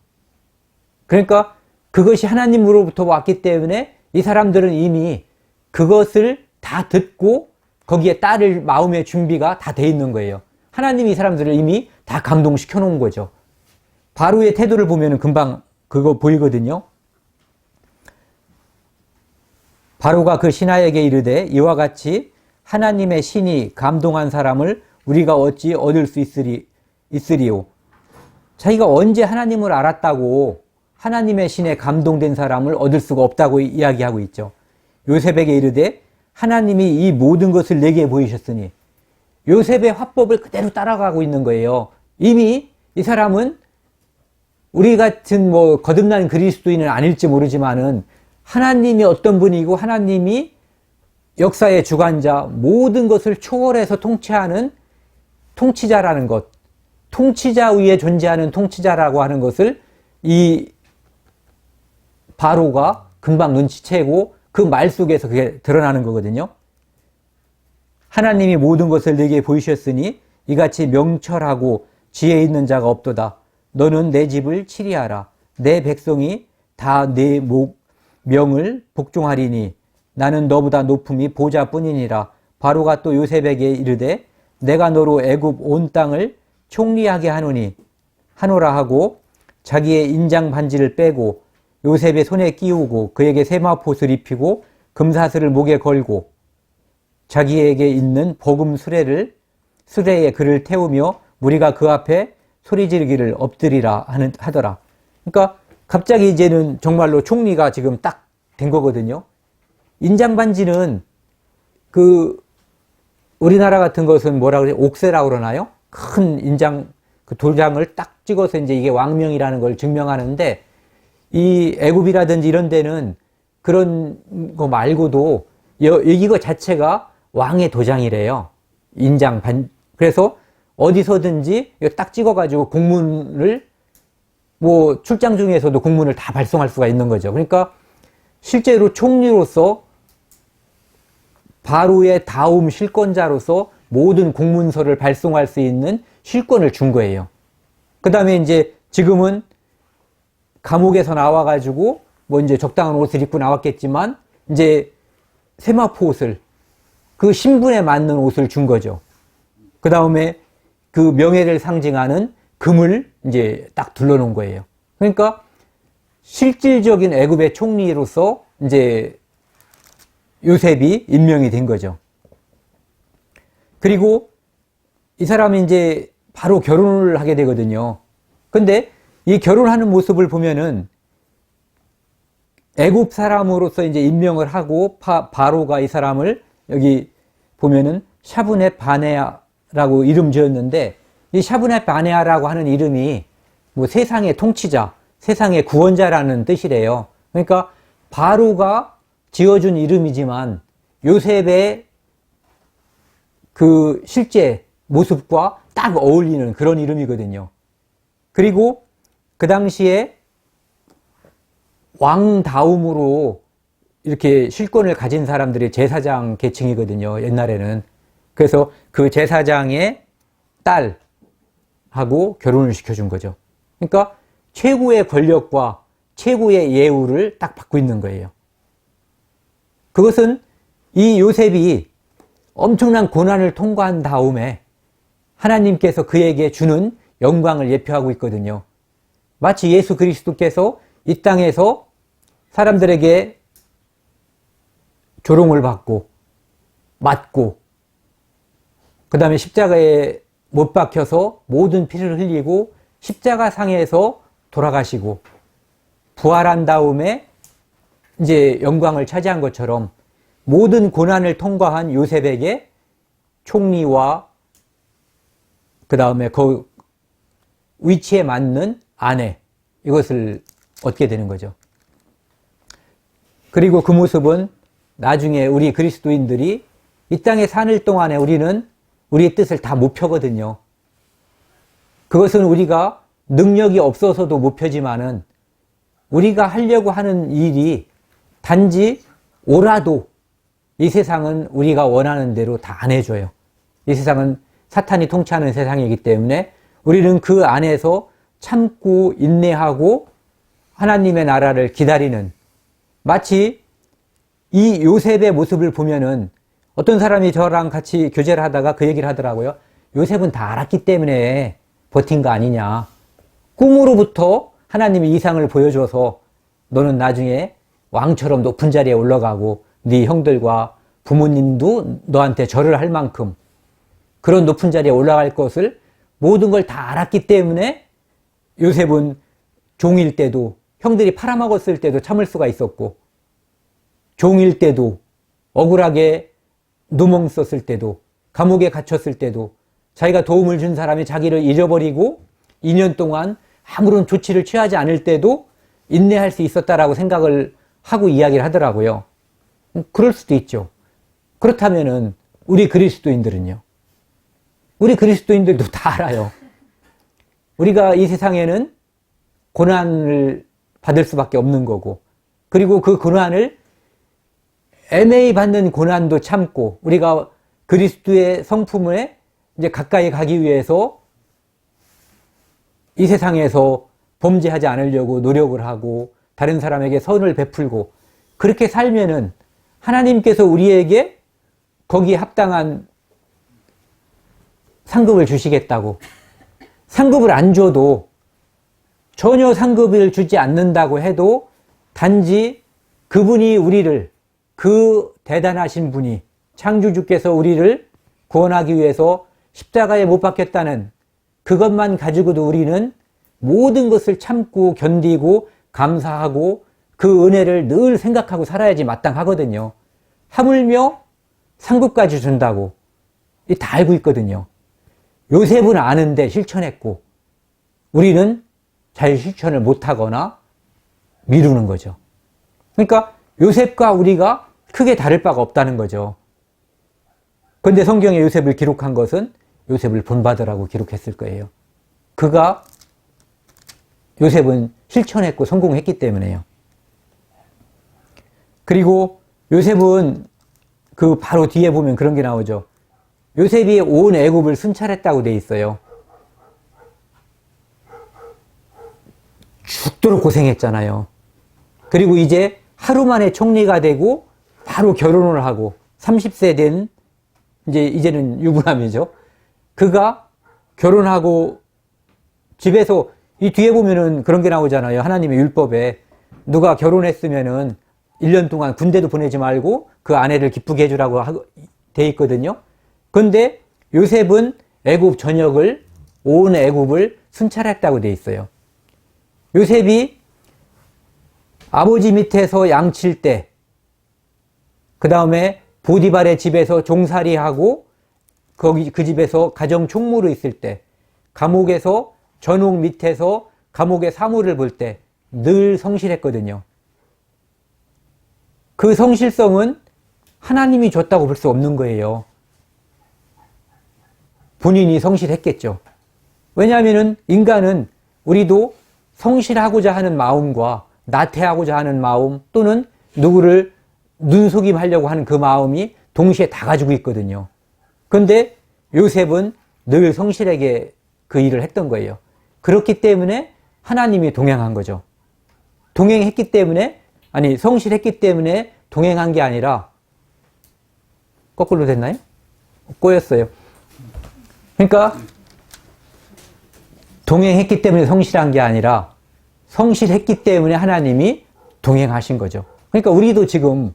그러니까 그것이 하나님으로부터 왔기 때문에 이 사람들은 이미 그것을 다 듣고 거기에 따를 마음의 준비가 다 돼 있는 거예요. 하나님이 이 사람들을 이미 다 감동시켜 놓은 거죠. 바로의 태도를 보면 금방 그거 보이거든요. 바로가 그 신하에게 이르되 이와 같이 하나님의 신이 감동한 사람을 우리가 어찌 얻을 수 있으리요. 자기가 언제 하나님을 알았다고 하나님의 신에 감동된 사람을 얻을 수가 없다고 이야기하고 있죠. 요셉에게 이르되 하나님이 이 모든 것을 내게 보이셨으니 요셉의 화법을 그대로 따라가고 있는 거예요. 이미 이 사람은 우리 같은 거듭난 그리스도인은 아닐지 모르지만은 하나님이 어떤 분이고 하나님이 역사의 주관자 모든 것을 초월해서 통치하는 통치자라는 것, 통치자 위에 존재하는 통치자라고 하는 것을 이 바로가 금방 눈치채고 그 말 속에서 그게 드러나는 거거든요. 하나님이 모든 것을 내게 보이셨으니 이같이 명철하고 지혜 있는 자가 없도다. 너는 내 집을 치리하라. 내 백성이 다 내 명을 복종하리니 나는 너보다 높음이 보좌뿐이니라. 바로가 또 요셉에게 이르되 내가 너로 애굽 온 땅을 총리하게 하노라 하고 자기의 인장 반지를 빼고 요셉의 손에 끼우고 그에게 세마포옷을 입히고 금사슬을 목에 걸고 자기에게 있는 버금 수레에 그를 태우며 무리가 그 앞에 소리 지르기를 엎드리라 하더라. 그러니까 갑자기 이제는 정말로 총리가 지금 딱 된 거거든요. 인장 반지는 우리나라 같은 것은 뭐라 그래? 옥새라고 그러나요? 큰 인장, 그 도장을 딱 찍어서 이제 이게 왕명이라는 걸 증명하는데, 이 애굽이라든지 이런 데는 그런 거 말고도 이거 자체가 왕의 도장이래요. 그래서 어디서든지 이거 딱 찍어가지고 공문을, 뭐 출장 중에서도 공문을 다 발송할 수가 있는 거죠. 그러니까 실제로 총리로서 바로의 다음 실권자로서 모든 공문서를 발송할 수 있는 실권을 준 거예요. 그 다음에 이제 지금은 감옥에서 나와가지고 뭐 이제 적당한 옷을 입고 나왔겠지만 이제 세마포 옷을, 그 신분에 맞는 옷을 준 거죠. 그 다음에 그 명예를 상징하는 금을 이제 딱 둘러놓은 거예요. 그러니까 실질적인 애굽의 총리로서 이제 요셉이 임명이 된 거죠. 그리고 이 사람이 이제 바로 결혼을 하게 되거든요. 근데 이 결혼하는 모습을 보면은 애굽 사람으로서 이제 임명을 하고 바로가 이 사람을 여기 보면은 샤브넷 바네아라고 이름 지었는데, 이 샤브넷 바네아라고 하는 이름이 뭐 세상의 통치자, 세상의 구원자라는 뜻이래요. 그러니까 바로가 지어준 이름이지만 요셉의 그 실제 모습과 딱 어울리는 그런 이름이거든요. 그리고 그 당시에 왕다움으로 이렇게 실권을 가진 사람들이 제사장 계층이거든요, 옛날에는. 그래서 그 제사장의 딸하고 결혼을 시켜준 거죠. 그러니까 최고의 권력과 최고의 예우를 딱 받고 있는 거예요. 그것은 이 요셉이 엄청난 고난을 통과한 다음에 하나님께서 그에게 주는 영광을 예표하고 있거든요. 마치 예수 그리스도께서 이 땅에서 사람들에게 조롱을 받고 맞고 그 다음에 십자가에 못 박혀서 모든 피를 흘리고 십자가 상에서 돌아가시고 부활한 다음에 이제 영광을 차지한 것처럼 모든 고난을 통과한 요셉에게 총리와 그 다음에 그 위치에 맞는 아내, 이것을 얻게 되는 거죠. 그리고 그 모습은 나중에 우리 그리스도인들이 이 땅에 사는 동안에 우리는 우리의 뜻을 다 못 펴거든요. 그것은 우리가 능력이 없어서도 못 펴지만은 우리가 하려고 하는 일이 단지 오라도 이 세상은 우리가 원하는 대로 다 안 해줘요. 이 세상은 사탄이 통치하는 세상이기 때문에 우리는 그 안에서 참고 인내하고 하나님의 나라를 기다리는, 마치 이 요셉의 모습을 보면은 어떤 사람이 저랑 같이 교제를 하다가 그 얘기를 하더라고요. 요셉은 다 알았기 때문에 버틴 거 아니냐. 꿈으로부터 하나님이 이상을 보여줘서 너는 나중에 왕처럼 높은 자리에 올라가고 네 형들과 부모님도 너한테 절을 할 만큼 그런 높은 자리에 올라갈 것을 모든 걸 다 알았기 때문에 요셉은 종일 때도, 형들이 팔아먹었을 때도 참을 수가 있었고, 종일 때도, 억울하게 누멍 썼을 때도, 감옥에 갇혔을 때도, 자기가 도움을 준 사람이 자기를 잃어버리고 2년 동안 아무런 조치를 취하지 않을 때도 인내할 수 있었다라고 생각을 하고 이야기를 하더라고요. 그럴 수도 있죠. 그렇다면은 우리 그리스도인들은요? 우리 그리스도인들도 다 알아요. 우리가 이 세상에는 고난을 받을 수밖에 없는 거고, 그리고 그 고난을 애매히 받는 고난도 참고 우리가 그리스도의 성품에 이제 가까이 가기 위해서 이 세상에서 범죄하지 않으려고 노력을 하고 다른 사람에게 선을 베풀고 그렇게 살면은 하나님께서 우리에게 거기에 합당한 상급을 주시겠다고. 상급을 안 줘도, 전혀 상급을 주지 않는다고 해도 단지 그분이 우리를, 그 대단하신 분이, 창조주께서 우리를 구원하기 위해서 십자가에 못 박혔다는 그것만 가지고도 우리는 모든 것을 참고 견디고 감사하고 그 은혜를 늘 생각하고 살아야지 마땅하거든요. 하물며 상급까지 준다고 다 알고 있거든요. 요셉은 아는데 실천했고 우리는 잘 실천을 못하거나 미루는 거죠. 그러니까 요셉과 우리가 크게 다를 바가 없다는 거죠. 그런데 성경에 요셉을 기록한 것은 요셉을 본받으라고 기록했을 거예요. 요셉은 실천했고 성공했기 때문에요. 그리고 요셉은 그 바로 뒤에 보면 그런 게 나오죠. 요셉이 온 애굽을 순찰했다고 돼 있어요. 죽도록 고생했잖아요. 그리고 이제 하루 만에 총리가 되고 바로 결혼을 하고 30세 된 이제는 유부남이죠. 그가 결혼하고 집에서 이 뒤에 보면은 그런 게 나오잖아요. 하나님의 율법에 누가 결혼했으면은 1년 동안 군대도 보내지 말고 그 아내를 기쁘게 해주라고 돼 있거든요. 근데 요셉은 애굽 전역을, 온 애굽을 순찰했다고 돼 있어요. 요셉이 아버지 밑에서 양칠 때, 그 다음에 보디발의 집에서 종살이하고 그 집에서 가정 총무로 있을 때, 감옥에서 전옥 밑에서 감옥의 사무를 볼 때 늘 성실했거든요. 그 성실성은 하나님이 줬다고 볼 수 없는 거예요. 본인이 성실했겠죠. 왜냐하면 인간은, 우리도 성실하고자 하는 마음과 나태하고자 하는 마음 또는 누구를 눈속임하려고 하는 그 마음이 동시에 다 가지고 있거든요. 그런데 요셉은 늘 성실하게 그 일을 했던 거예요. 그렇기 때문에 하나님이 동행한 거죠. 성실했기 때문에 동행한 게 아니라, 거꾸로 됐나요? 꼬였어요. 그러니까 동행했기 때문에 성실한 게 아니라 성실했기 때문에 하나님이 동행하신 거죠. 그러니까 우리도 지금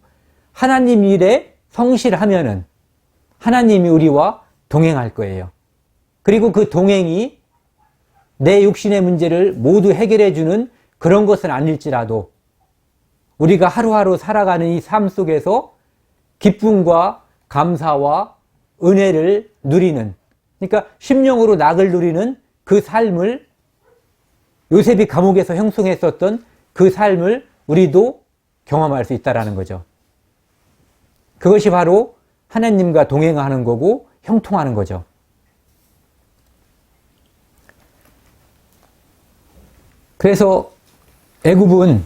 하나님 일에 성실하면은 하나님이 우리와 동행할 거예요. 그리고 그 동행이 내 육신의 문제를 모두 해결해 주는 그런 것은 아닐지라도 우리가 하루하루 살아가는 이 삶 속에서 기쁨과 감사와 은혜를 누리는, 그러니까 심령으로 낙을 누리는 그 삶을, 요셉이 감옥에서 형성했었던 그 삶을 우리도 경험할 수 있다는 거죠. 그것이 바로 하나님과 동행하는 거고 형통하는 거죠. 그래서 애굽은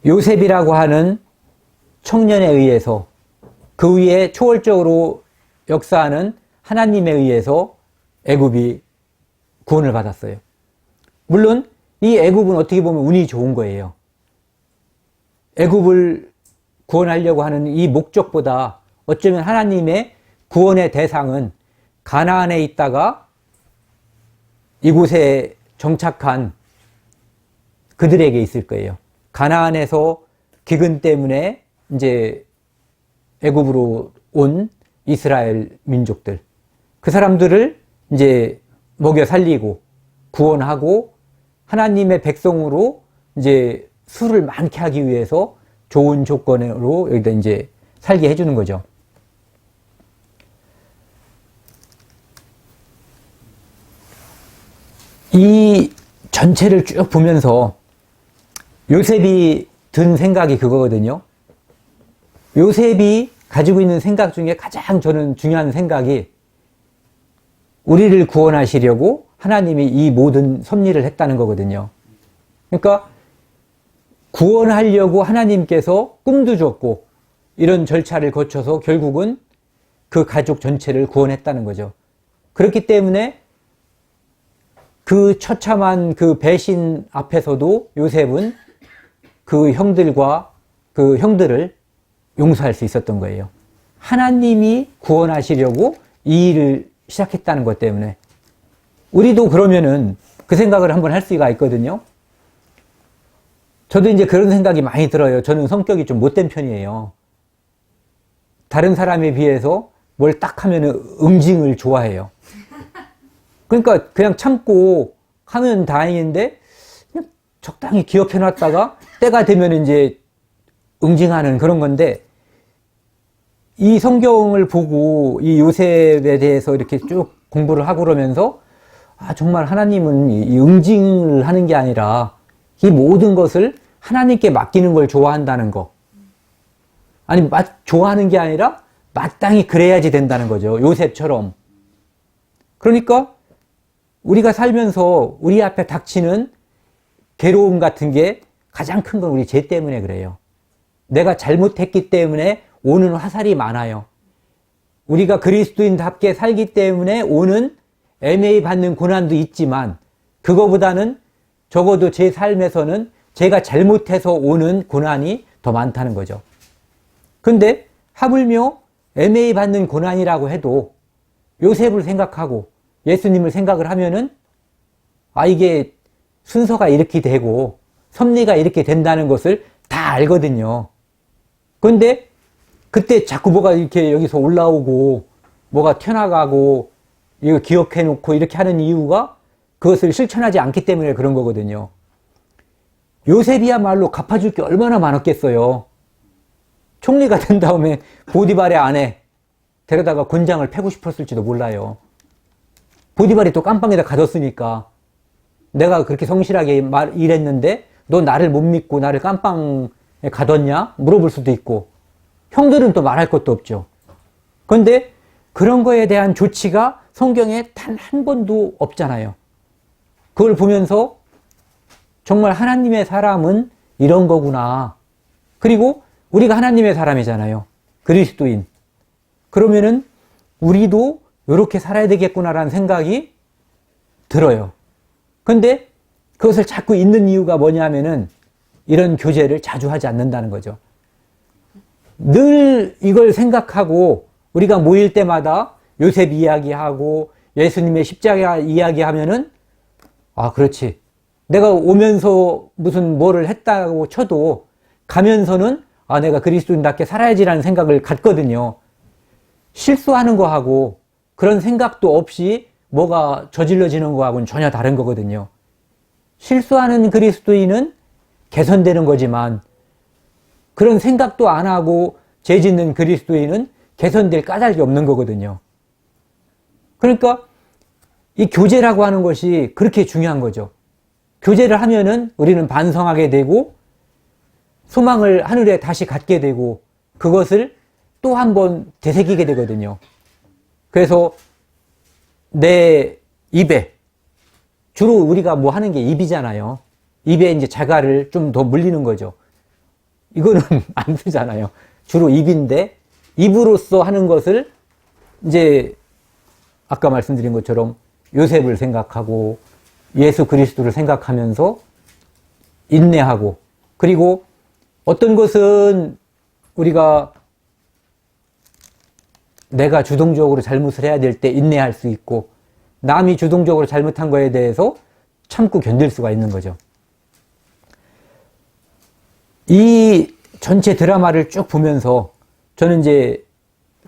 요셉이라고 하는 청년에 의해서, 그 위에 초월적으로 역사하는 하나님에 의해서 애굽이 구원을 받았어요. 물론 이 애굽은 어떻게 보면 운이 좋은 거예요. 애굽을 구원하려고 하는 이 목적보다 어쩌면 하나님의 구원의 대상은 가나안에 있다가 이곳에 정착한 그들에게 있을 거예요. 가나안에서 기근 때문에 이제 애굽으로 온 이스라엘 민족들, 그 사람들을 이제 먹여 살리고 구원하고 하나님의 백성으로 이제 수를 많게 하기 위해서 좋은 조건으로 여기다 이제 살게 해주는 거죠. 이 전체를 쭉 보면서 요셉이 든 생각이 그거거든요. 요셉이 가지고 있는 생각 중에 가장 저는 중요한 생각이, 우리를 구원하시려고 하나님이 이 모든 섭리를 했다는 거거든요. 그러니까 구원하려고 하나님께서 꿈도 줬고 이런 절차를 거쳐서 결국은 그 가족 전체를 구원했다는 거죠. 그렇기 때문에 그 처참한 그 배신 앞에서도 요셉은 그 형들을 용서할 수 있었던 거예요. 하나님이 구원하시려고 이 일을 시작했다는 것 때문에. 우리도 그러면은 그 생각을 한번 할 수가 있거든요. 저도 이제 그런 생각이 많이 들어요. 저는 성격이 좀 못된 편이에요. 다른 사람에 비해서 뭘 딱 하면은 응징을 좋아해요. 그러니까 그냥 참고 하면 다행인데 그냥 적당히 기억해 놨다가 때가 되면 이제 응징하는 그런 건데, 이 성경을 보고 이 요셉에 대해서 이렇게 쭉 공부를 하고 그러면서 정말 하나님은 이 응징을 하는 게 아니라 이 모든 것을 하나님께 맡기는 걸 좋아한다는 거. 아니, 좋아하는 게 아니라 마땅히 그래야지 된다는 거죠. 요셉처럼. 그러니까 우리가 살면서 우리 앞에 닥치는 괴로움 같은 게 가장 큰 건 우리 죄 때문에 그래요. 내가 잘못했기 때문에 오는 화살이 많아요. 우리가 그리스도인답게 살기 때문에 오는 애매히 받는 고난도 있지만, 그거보다는 적어도 제 삶에서는 제가 잘못해서 오는 고난이 더 많다는 거죠. 근데 하물며 애매히 받는 고난이라고 해도 요셉을 생각하고 예수님을 생각을 하면은 이게 순서가 이렇게 되고 섭리가 이렇게 된다는 것을 다 알거든요. 그런데 그때 자꾸 뭐가 이렇게 여기서 올라오고 뭐가 튀어나가고 이거 기억해 놓고 이렇게 하는 이유가 그것을 실천하지 않기 때문에 그런 거거든요. 요셉이야말로 갚아줄 게 얼마나 많았겠어요. 총리가 된 다음에 보디발의 아내 데려다가 곤장을 패고 싶었을지도 몰라요. 보디발이 또 깜빵에다 가뒀으니까, 내가 그렇게 성실하게 일했는데 너 나를 못 믿고 나를 깜빵에 가뒀냐? 물어볼 수도 있고, 형들은 또 말할 것도 없죠. 그런데 그런 거에 대한 조치가 성경에 단 한 번도 없잖아요. 그걸 보면서 정말 하나님의 사람은 이런 거구나. 그리고 우리가 하나님의 사람이잖아요. 그리스도인. 그러면은 우리도 이렇게 살아야 되겠구나라는 생각이 들어요. 근데 그것을 자꾸 잊는 이유가 뭐냐면은 이런 교제를 자주 하지 않는다는 거죠. 늘 이걸 생각하고 우리가 모일 때마다 요셉 이야기하고 예수님의 십자가 이야기하면은 그렇지. 내가 오면서 무슨 뭐를 했다고 쳐도 가면서는 내가 그리스도인답게 살아야지라는 생각을 갖거든요. 실수하는 거하고 그런 생각도 없이 뭐가 저질러지는 거하고는 전혀 다른 거거든요. 실수하는 그리스도인은 개선되는 거지만 그런 생각도 안 하고 죄 짓는 그리스도인은 개선될 까닭이 없는 거거든요. 그러니까 이 교제라고 하는 것이 그렇게 중요한 거죠. 교제를 하면은 우리는 반성하게 되고 소망을 하늘에 다시 갖게 되고 그것을 또 한 번 되새기게 되거든요. 그래서 내 입에, 주로 우리가 뭐 하는 게 입이잖아요. 입에 이제 자갈을 좀 더 물리는 거죠. 이거는 안 쓰잖아요. 주로 입인데, 입으로써 하는 것을 이제 아까 말씀드린 것처럼 요셉을 생각하고 예수 그리스도를 생각하면서 인내하고, 그리고 어떤 것은 우리가 내가 주동적으로 잘못을 해야 될 때 인내할 수 있고, 남이 주동적으로 잘못한 거에 대해서 참고 견딜 수가 있는 거죠. 이 전체 드라마를 쭉 보면서 저는 이제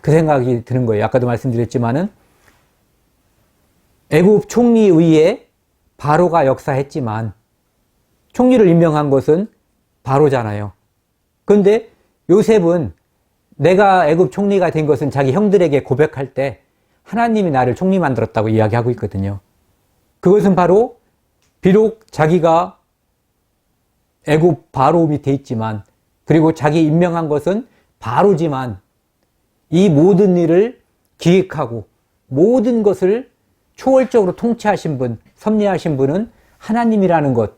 그 생각이 드는 거예요. 아까도 말씀드렸지만은 애굽 총리 의회에 바로가 역사했지만 총리를 임명한 것은 바로잖아요. 그런데 요셉은 내가 애굽 총리가 된 것은 자기 형들에게 고백할 때 하나님이 나를 총리 만들었다고 이야기하고 있거든요. 그것은 바로 비록 자기가 애굽 바로 밑에 있지만, 그리고 자기 임명한 것은 바로지만 이 모든 일을 기획하고 모든 것을 초월적으로 통치하신 분, 섭리하신 분은 하나님이라는 것,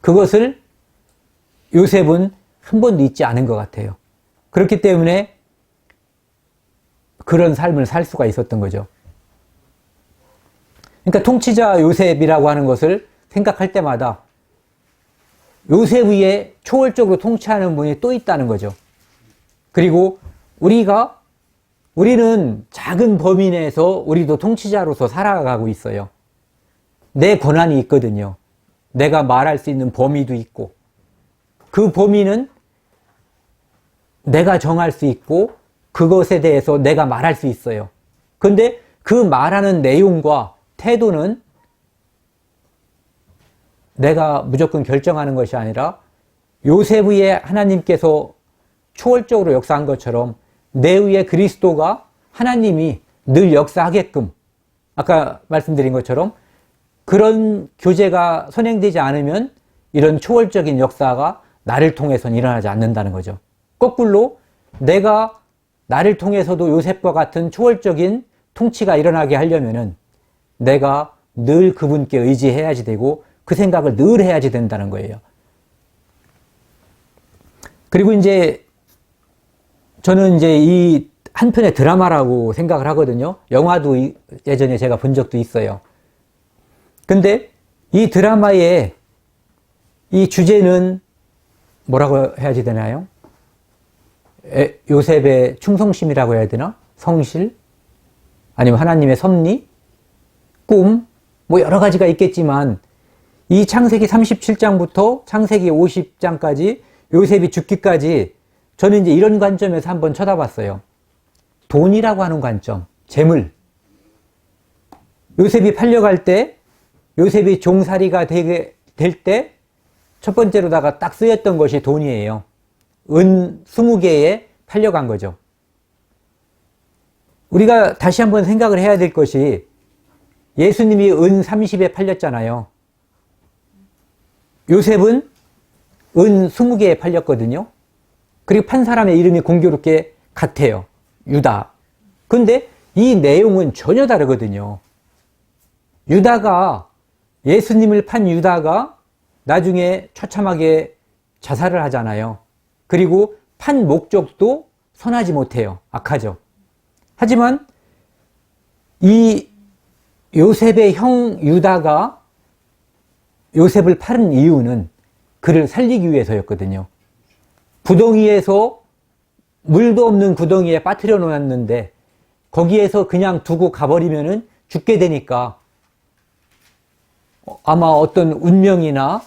그것을 요셉은 한 번도 잊지 않은 것 같아요. 그렇기 때문에 그런 삶을 살 수가 있었던 거죠. 그러니까 통치자 요셉이라고 하는 것을 생각할 때마다 요셉 위에 초월적으로 통치하는 분이 또 있다는 거죠. 그리고 우리는 작은 범위 내에서 우리도 통치자로서 살아가고 있어요. 내 권한이 있거든요. 내가 말할 수 있는 범위도 있고, 그 범위는 내가 정할 수 있고, 그것에 대해서 내가 말할 수 있어요. 근데 그 말하는 내용과 태도는 내가 무조건 결정하는 것이 아니라 요셉 위에 하나님께서 초월적으로 역사한 것처럼 내 위에 그리스도가 하나님이 늘 역사하게끔, 아까 말씀드린 것처럼 그런 교제가 선행되지 않으면 이런 초월적인 역사가 나를 통해서는 일어나지 않는다는 거죠. 거꾸로 내가 나를 통해서도 요셉과 같은 초월적인 통치가 일어나게 하려면은 내가 늘 그분께 의지해야지 되고 그 생각을 늘 해야지 된다는 거예요. 그리고 이제 저는 이제 이 한편의 드라마라고 생각을 하거든요. 영화도 예전에 제가 본 적도 있어요. 근데 이 드라마의 이 주제는 뭐라고 해야지 되나요? 요셉의 충성심이라고 해야 되나? 성실? 아니면 하나님의 섭리? 꿈? 뭐 여러 가지가 있겠지만 이 창세기 37장부터 창세기 50장까지 요셉이 죽기까지 저는 이제 이런 관점에서 한번 쳐다봤어요. 돈이라고 하는 관점, 재물. 요셉이 팔려갈 때, 요셉이 종살이가 될 때 첫 번째로다가 딱 쓰였던 것이 돈이에요. 은 20개에 팔려간 거죠. 우리가 다시 한번 생각을 해야 될 것이 예수님이 은 30에 팔렸잖아요. 요셉은 은 20개에 팔렸거든요. 그리고 판 사람의 이름이 공교롭게 같아요. 유다. 근데 이 내용은 전혀 다르거든요. 예수님을 판 유다가 나중에 처참하게 자살을 하잖아요. 그리고 판 목적도 선하지 못해요. 악하죠. 하지만 이 요셉의 형 유다가 요셉을 팔은 이유는 그를 살리기 위해서였거든요. 구덩이에서 물도 없는 구덩이에 빠뜨려 놓았는데 거기에서 그냥 두고 가버리면은 죽게 되니까 아마 어떤 운명이나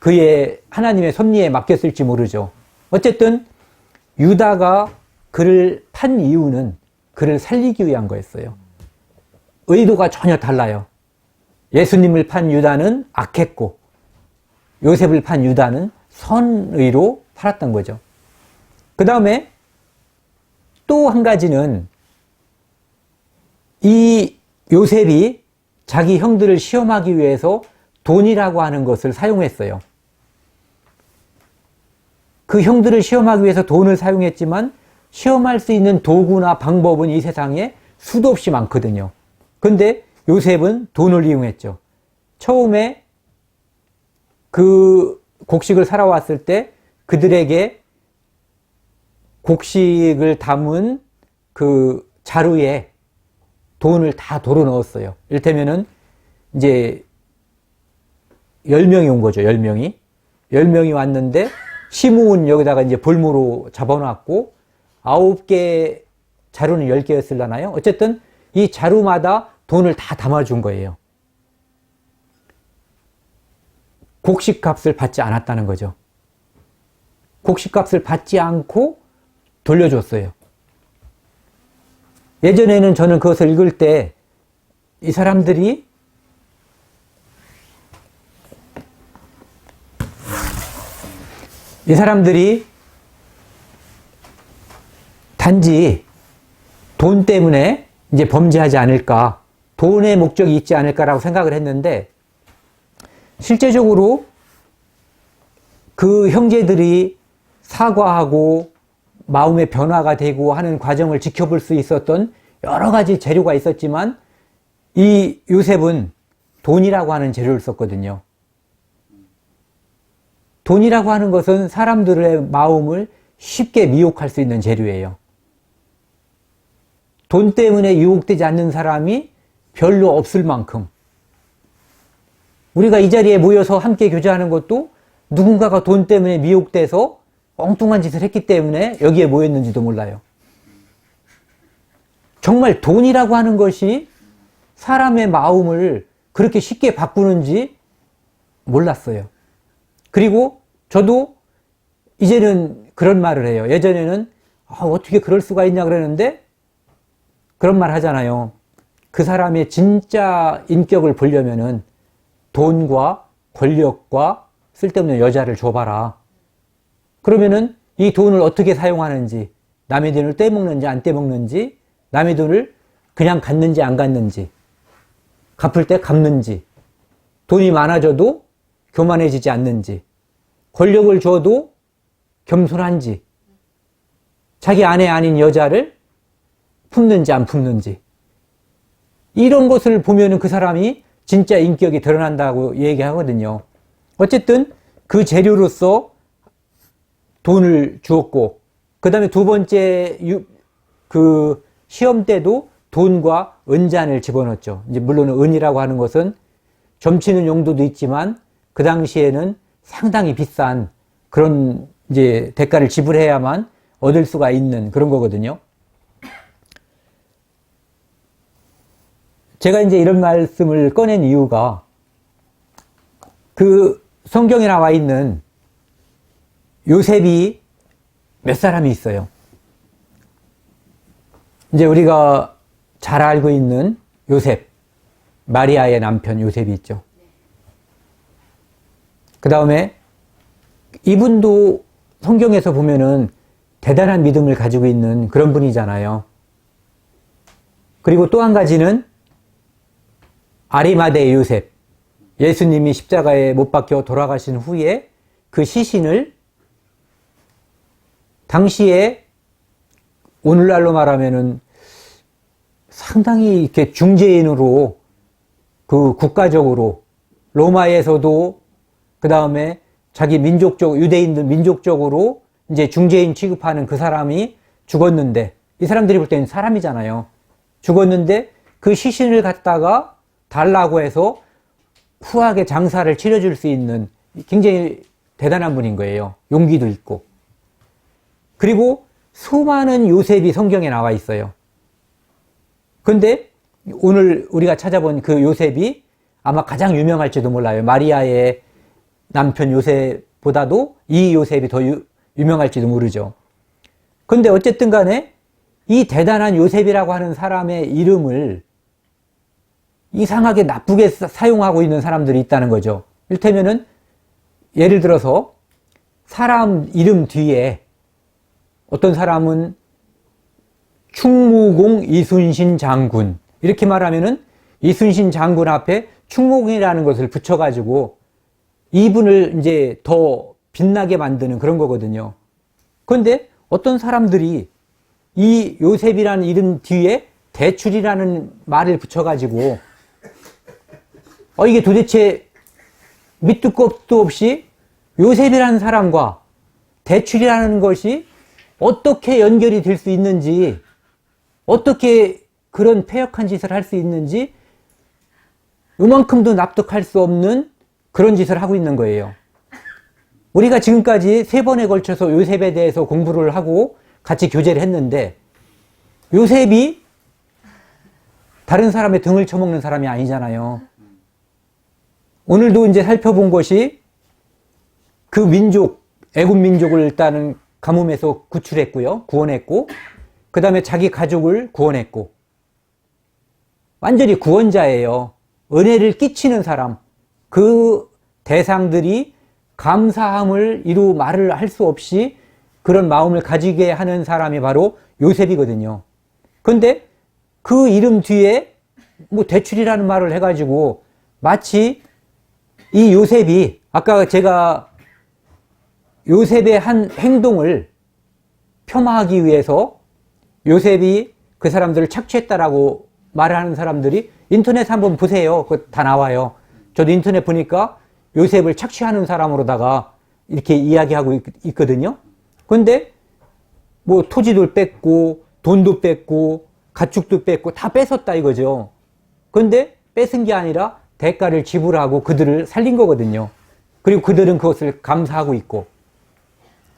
그의 하나님의 섭리에 맡겼을지 모르죠. 어쨌든 유다가 그를 판 이유는 그를 살리기 위한 거였어요. 의도가 전혀 달라요. 예수님을 판 유다는 악했고 요셉을 판 유다는 선의로 팔았던 거죠. 그 다음에 또 한 가지는 이 요셉이 자기 형들을 시험하기 위해서 돈이라고 하는 것을 사용했어요. 그 형들을 시험하기 위해서 돈을 사용했지만 시험할 수 있는 도구나 방법은 이 세상에 수도 없이 많거든요. 근데 요셉은 돈을 이용했죠. 처음에 그 곡식을 사러 왔을 때 그들에게 곡식을 담은 그 자루에 돈을 다 도로 넣었어요. 이를테면은 이제 10명이 온 거죠. 10명이. 10명이 왔는데 시므온 여기다가 이제 볼모로 잡아놨고 9개 자루는 10개였을라나요? 어쨌든 이 자루마다 돈을 다 담아준 거예요. 곡식값을 받지 않았다는 거죠. 곡식값을 받지 않고 돌려줬어요. 예전에는 저는 그것을 읽을 때 이 사람들이 단지 돈 때문에 이제 범죄하지 않을까, 돈의 목적이 있지 않을까라고 생각을 했는데 실제적으로 그 형제들이 사과하고 마음의 변화가 되고 하는 과정을 지켜볼 수 있었던 여러 가지 재료가 있었지만 이 요셉은 돈이라고 하는 재료를 썼거든요. 돈이라고 하는 것은 사람들의 마음을 쉽게 미혹할 수 있는 재료예요. 돈 때문에 유혹되지 않는 사람이 별로 없을 만큼 우리가 이 자리에 모여서 함께 교제하는 것도 누군가가 돈 때문에 미혹돼서 엉뚱한 짓을 했기 때문에 여기에 모였는지도 몰라요. 정말 돈이라고 하는 것이 사람의 마음을 그렇게 쉽게 바꾸는지 몰랐어요. 그리고 저도 이제는 그런 말을 해요. 예전에는 어떻게 그럴 수가 있냐 그러는데 그런 말 하잖아요. 그 사람의 진짜 인격을 보려면은 돈과 권력과 쓸데없는 여자를 줘봐라. 그러면은 이 돈을 어떻게 사용하는지, 남의 돈을 떼먹는지 안 떼먹는지, 남의 돈을 그냥 갖는지 안 갖는지, 갚을 때 갚는지, 돈이 많아져도 교만해지지 않는지, 권력을 줘도 겸손한지, 자기 아내 아닌 여자를 품는지 안 품는지, 이런 것을 보면은 그 사람이 진짜 인격이 드러난다고 얘기하거든요. 어쨌든 그 재료로서 돈을 주었고, 그 다음에 두 번째 그 시험 때도 돈과 은잔을 집어넣었죠. 이제 물론 은이라고 하는 것은 점치는 용도도 있지만 그 당시에는 상당히 비싼 그런 이제 대가를 지불해야만 얻을 수가 있는 그런 거거든요. 제가 이제 이런 말씀을 꺼낸 이유가 그 성경에 나와 있는 요셉이 몇 사람이 있어요. 이제 우리가 잘 알고 있는 요셉, 마리아의 남편 요셉이 있죠. 그 다음에 이분도 성경에서 보면은 대단한 믿음을 가지고 있는 그런 분이잖아요. 그리고 또 한 가지는 아리마대 요셉, 예수님이 십자가에 못 박혀 돌아가신 후에 그 시신을 당시에 오늘날로 말하면은 상당히 이렇게 중재인으로 그 국가적으로 로마에서도 그 다음에 자기 민족적 유대인들 민족적으로 이제 중재인 취급하는 그 사람이 죽었는데 이 사람들이 볼 때는 사람이잖아요. 죽었는데 그 시신을 갖다가 달라고 해서 후하게 장사를 치러줄 수 있는 굉장히 대단한 분인 거예요. 용기도 있고. 그리고 수많은 요셉이 성경에 나와 있어요. 근데 오늘 우리가 찾아본 그 요셉이 아마 가장 유명할지도 몰라요. 마리아의 남편 요셉보다도 이 요셉이 더 유명할지도 모르죠. 근데 어쨌든 간에 이 대단한 요셉이라고 하는 사람의 이름을 이상하게 나쁘게 사용하고 있는 사람들이 있다는 거죠. 이를테면은 예를 들어서 사람 이름 뒤에 어떤 사람은 충무공 이순신 장군 이렇게 말하면은 이순신 장군 앞에 충무공이라는 것을 붙여가지고 이분을 이제 더 빛나게 만드는 그런 거거든요. 그런데 어떤 사람들이 이 요셉이라는 이름 뒤에 대출이라는 말을 붙여가지고 이게 도대체 밑도 끝도 없이 요셉이라는 사람과 대출이라는 것이 어떻게 연결이 될 수 있는지, 어떻게 그런 패역한 짓을 할 수 있는지 요만큼도 납득할 수 없는 그런 짓을 하고 있는 거예요. 우리가 지금까지 3번에 걸쳐서 요셉에 대해서 공부를 하고 같이 교제를 했는데 요셉이 다른 사람의 등을 쳐먹는 사람이 아니잖아요. 오늘도 이제 살펴본 것이 그 민족, 애굽 민족을 일단은 가뭄에서 구출했고요. 구원했고, 그 다음에 자기 가족을 구원했고, 완전히 구원자예요. 은혜를 끼치는 사람. 그 대상들이 감사함을 이루 말을 할 수 없이 그런 마음을 가지게 하는 사람이 바로 요셉이거든요. 근데 그 이름 뒤에 뭐 대출이라는 말을 해가지고 마치 이 요셉이 아까 제가 요셉의 한 행동을 폄하하기 위해서 요셉이 그 사람들을 착취했다라고 말하는 사람들이 인터넷 한번 보세요. 그거 다 나와요. 저도 인터넷 보니까 요셉을 착취하는 사람으로다가 이렇게 이야기하고 있거든요. 그런데 뭐 토지도 뺏고 돈도 뺏고 가축도 뺏고 다 뺏었다 이거죠. 그런데 뺏은 게 아니라 대가를 지불하고 그들을 살린 거거든요. 그리고 그들은 그것을 감사하고 있고,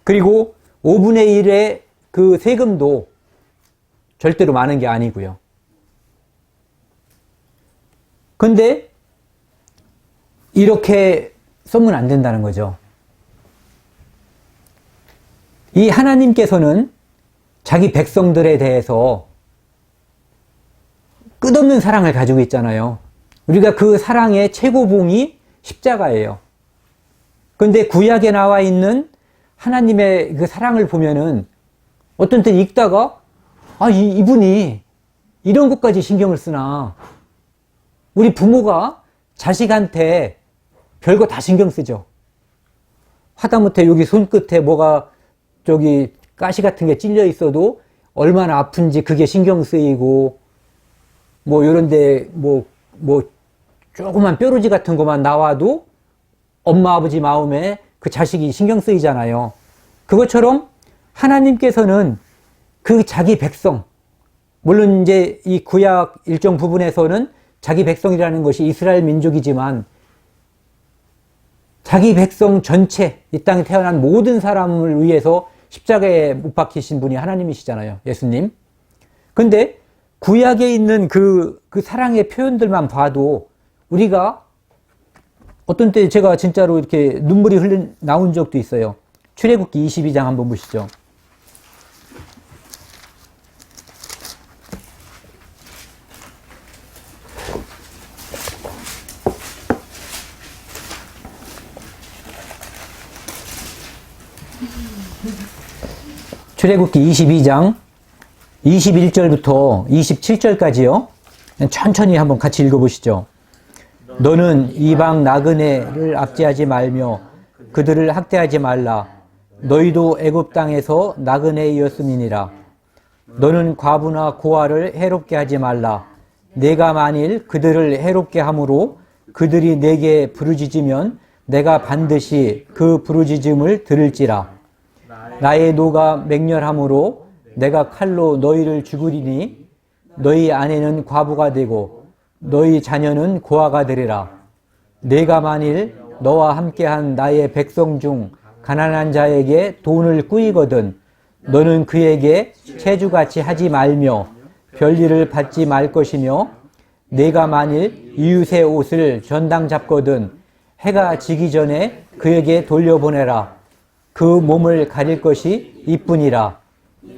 그리고 5분의 1의 그 세금도 절대로 많은 게 아니고요. 근데 이렇게 쏘면 안 된다는 거죠. 이 하나님께서는 자기 백성들에 대해서 끝없는 사랑을 가지고 있잖아요. 우리가 그 사랑의 최고봉이 십자가예요. 그런데 구약에 나와 있는 하나님의 그 사랑을 보면은 어떤 때 읽다가 이분이 이런 것까지 신경을 쓰나. 우리 부모가 자식한테 별거 다 신경 쓰죠. 하다못해 여기 손끝에 뭐가 저기 가시 같은 게 찔려 있어도 얼마나 아픈지 그게 신경 쓰이고, 뭐 요런데 뭐 조그만 뾰루지 같은 것만 나와도 엄마 아버지 마음에 그 자식이 신경 쓰이잖아요. 그것처럼 하나님께서는 그 자기 백성, 물론 이제 이 구약 일정 부분에서는 자기 백성이라는 것이 이스라엘 민족이지만 자기 백성 전체, 이 땅에 태어난 모든 사람을 위해서 십자가에 못 박히신 분이 하나님이시잖아요. 예수님. 근데 구약에 있는 그 사랑의 표현들만 봐도 우리가 어떤 때 제가 진짜로 이렇게 눈물이 나온 적도 있어요. 출애굽기 22장 한번 보시죠. 출애굽기 22장 21절부터 27절까지요. 천천히 한번 같이 읽어보시죠. 너는 이방 나그네를 압제하지 말며 그들을 학대하지 말라. 너희도 애굽 땅에서 나그네이었음이니라. 너는 과부나 고아를 해롭게 하지 말라. 내가 만일 그들을 해롭게 함으로 그들이 내게 부르짖으면 내가 반드시 그 부르짖음을 들을지라. 나의 노가 맹렬함으로 내가 칼로 너희를 죽으리니 너희 아내는 과부가 되고 너희 자녀는 고아가 되리라. 내가 만일 너와 함께한 나의 백성 중 가난한 자에게 돈을 꾸이거든 너는 그에게 체주같이 하지 말며 별일을 받지 말 것이며 내가 만일 이웃의 옷을 전당 잡거든 해가 지기 전에 그에게 돌려보내라. 그 몸을 가릴 것이 이뿐이라.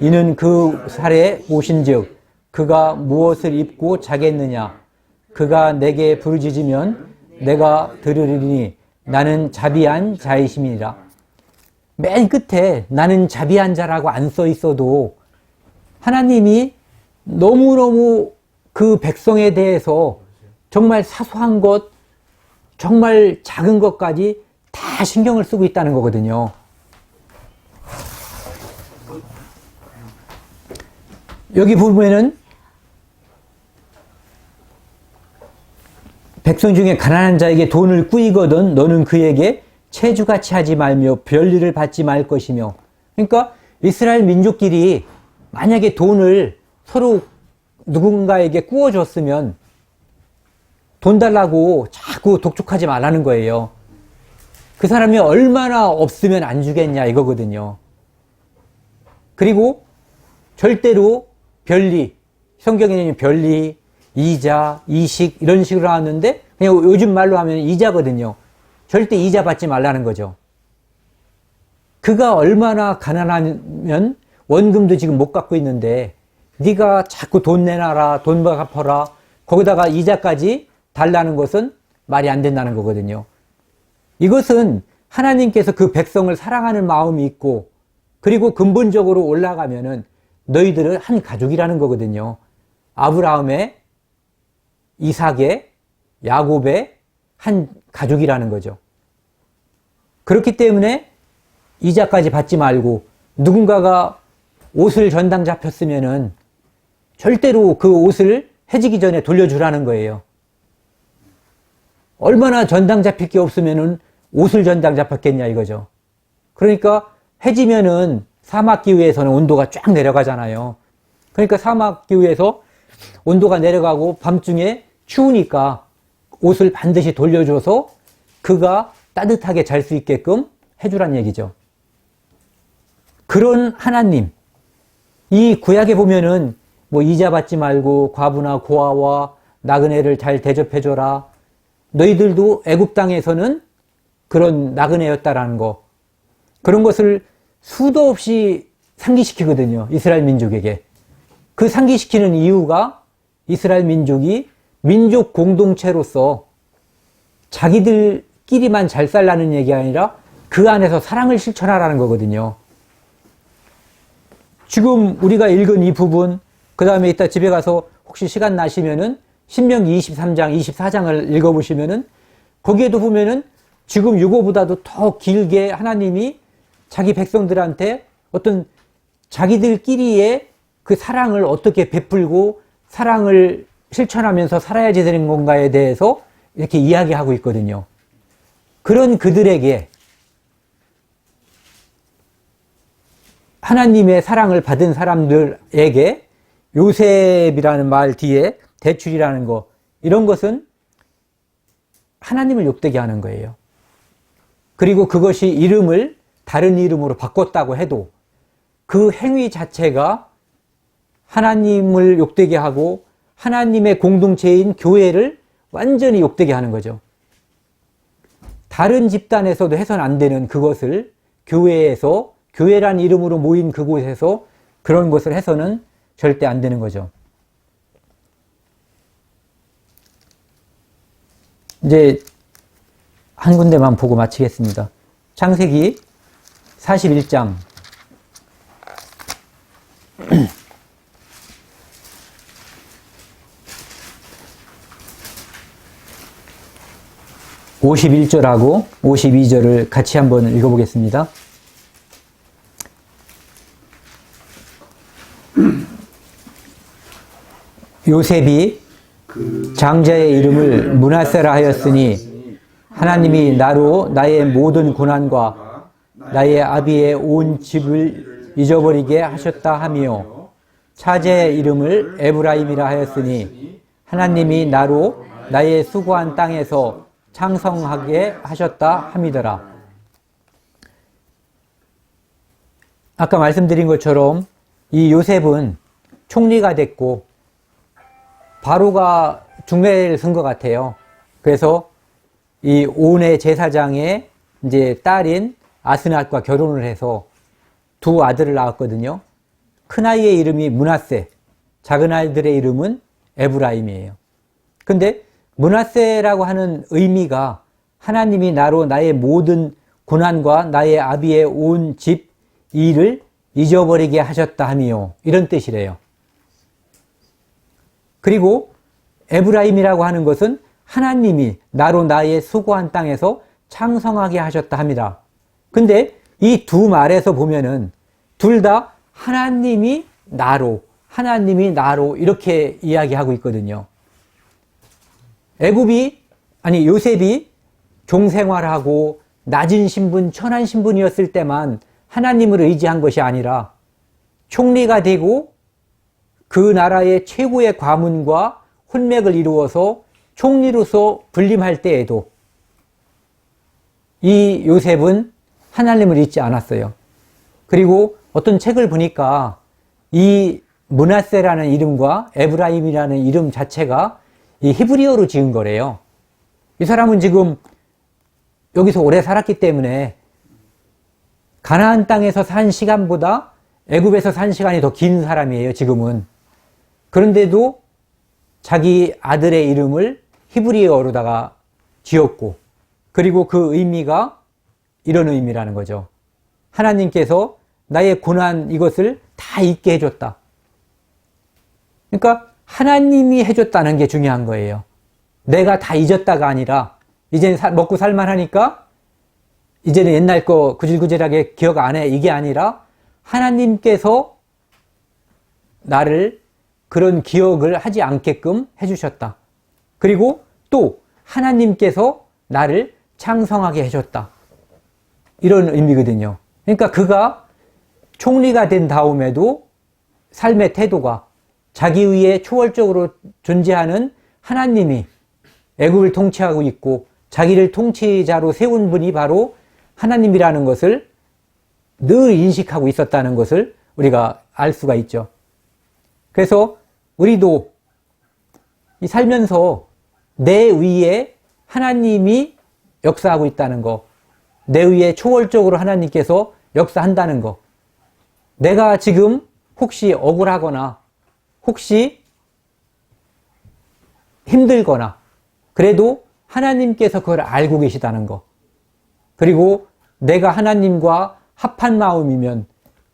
이는 그 살에 오신즉 그가 무엇을 입고 자겠느냐. 그가 내게 부르짖으면 내가 들으리니 나는 자비한 자이심이라. 맨 끝에 나는 자비한 자라고 안 써 있어도 하나님이 너무너무 그 백성에 대해서 정말 사소한 것, 정말 작은 것까지 다 신경을 쓰고 있다는 거거든요. 여기 보면은 백성 중에 가난한 자에게 돈을 꾸이거든 너는 그에게 체주같이 하지 말며 별일을 받지 말 것이며. 그러니까 이스라엘 민족끼리 만약에 돈을 서로 누군가에게 꾸어줬으면 돈 달라고 자꾸 독촉하지 말라는 거예요. 그 사람이 얼마나 없으면 안 주겠냐 이거거든요. 그리고 절대로 별리, 성경에는 별리, 이자, 이식 이런 식으로 나왔는데 그냥 요즘 말로 하면 이자거든요. 절대 이자 받지 말라는 거죠. 그가 얼마나 가난하면 원금도 지금 못 갚고 있는데 네가 자꾸 돈 내놔라, 돈 갚아라, 거기다가 이자까지 달라는 것은 말이 안 된다는 거거든요. 이것은 하나님께서 그 백성을 사랑하는 마음이 있고 그리고 근본적으로 올라가면은 너희들은 한 가족이라는 거거든요. 아브라함의, 이삭의, 야곱의 한 가족이라는 거죠. 그렇기 때문에 이자까지 받지 말고 누군가가 옷을 전당 잡혔으면은 절대로 그 옷을 해지기 전에 돌려주라는 거예요. 얼마나 전당 잡힐 게 없으면은 옷을 전당 잡혔겠냐 이거죠. 그러니까 해지면은 사막기후에서는 온도가 쫙 내려가잖아요. 그러니까 사막기후에서 온도가 내려가고 밤중에 추우니까 옷을 반드시 돌려줘서 그가 따뜻하게 잘 수 있게끔 해주란 얘기죠. 그런 하나님, 이 구약에 보면은 뭐 이자 받지 말고 과부나 고아와 나그네를 잘 대접해줘라. 너희들도 애굽 땅에서는 그런 나그네였다라는 거. 그런 것을 수도 없이 상기시키거든요. 이스라엘 민족에게. 그 상기시키는 이유가 이스라엘 민족이 민족 공동체로서 자기들끼리만 잘 살라는 얘기가 아니라 그 안에서 사랑을 실천하라는 거거든요. 지금 우리가 읽은 이 부분, 그 다음에 이따 집에 가서 혹시 시간 나시면은 신명기 23장, 24장을 읽어보시면은 거기에도 보면은 지금 이거보다도 더 길게 하나님이 자기 백성들한테 어떤 자기들끼리의 그 사랑을 어떻게 베풀고 사랑을 실천하면서 살아야지 되는 건가에 대해서 이렇게 이야기하고 있거든요. 그런 그들에게 하나님의 사랑을 받은 사람들에게 요셉이라는 말 뒤에 대출이라는 거, 이런 것은 하나님을 욕되게 하는 거예요. 그리고 그것이 이름을 다른 이름으로 바꿨다고 해도 그 행위 자체가 하나님을 욕되게 하고 하나님의 공동체인 교회를 완전히 욕되게 하는 거죠. 다른 집단에서도 해서는 안 되는 그것을 교회에서, 교회란 이름으로 모인 그곳에서 그런 것을 해서는 절대 안 되는 거죠. 이제 한 군데만 보고 마치겠습니다. 창세기 41장 51절하고 52절을 같이 한번 읽어보겠습니다. 요셉이 장자의 이름을 므낫세라 하였으니 하나님이 나로 나의 모든 고난과 나의 아비의 온 집을 잊어버리게 하셨다 하며, 차제의 이름을 에브라임이라 하였으니 하나님이 나로 나의 수고한 땅에서 창성하게 하셨다 함이더라. 아까 말씀드린 것처럼 이 요셉은 총리가 됐고 바로가 중매를 쓴 것 같아요. 그래서 이 온의 제사장의 이제 딸인 아스낫과 결혼을 해서 두 아들을 낳았거든요. 큰아이의 이름이 므낫세, 작은 아이들의 이름은 에브라임이에요. 근데 므낫세라고 하는 의미가 하나님이 나로 나의 모든 고난과 나의 아비의 온 집 일을 잊어버리게 하셨다 하미요, 이런 뜻이래요. 그리고 에브라임이라고 하는 것은 하나님이 나로 나의 수고한 땅에서 창성하게 하셨다 합니다. 근데 이 두 말에서 보면은 둘 다 하나님이 나로 이렇게 이야기하고 있거든요. 요셉이 종생활하고 낮은 신분, 천한 신분이었을 때만 하나님을 의지한 것이 아니라 총리가 되고 그 나라의 최고의 과문과 혼맥을 이루어서 총리로서 군림할 때에도 이 요셉은 하나님을 잊지 않았어요. 그리고 어떤 책을 보니까 이 므낫세라는 이름과 에브라임이라는 이름 자체가 이 히브리어로 지은 거래요. 이 사람은 지금 여기서 오래 살았기 때문에 가나안 땅에서 산 시간보다 애굽에서 산 시간이 더 긴 사람이에요, 지금은. 그런데도 자기 아들의 이름을 히브리어로다가 지었고, 그리고 그 의미가 이런 의미라는 거죠. 하나님께서 나의 고난 이것을 다 잊게 해줬다. 그러니까 하나님이 해줬다는 게 중요한 거예요. 내가 다 잊었다가 아니라 이제는 먹고 살만하니까 이제는 옛날 거 구질구질하게 기억 안 해, 이게 아니라 하나님께서 나를 그런 기억을 하지 않게끔 해주셨다. 그리고 또 하나님께서 나를 창성하게 해줬다. 이런 의미거든요. 그러니까 그가 총리가 된 다음에도 삶의 태도가 자기 위에 초월적으로 존재하는 하나님이 애굽을 통치하고 있고 자기를 통치자로 세운 분이 바로 하나님이라는 것을 늘 인식하고 있었다는 것을 우리가 알 수가 있죠. 그래서 우리도 이 살면서 내 위에 하나님이 역사하고 있다는 거, 내 위에 초월적으로 하나님께서 역사한다는 거, 내가 지금 혹시 억울하거나 혹시 힘들거나 그래도 하나님께서 그걸 알고 계시다는 거, 그리고 내가 하나님과 합한 마음이면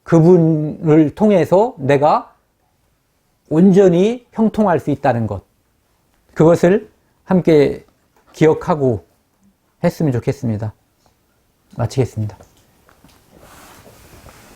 그분을 통해서 내가 온전히 형통할 수 있다는 것, 그것을 함께 기억하고 했으면 좋겠습니다. 마치겠습니다.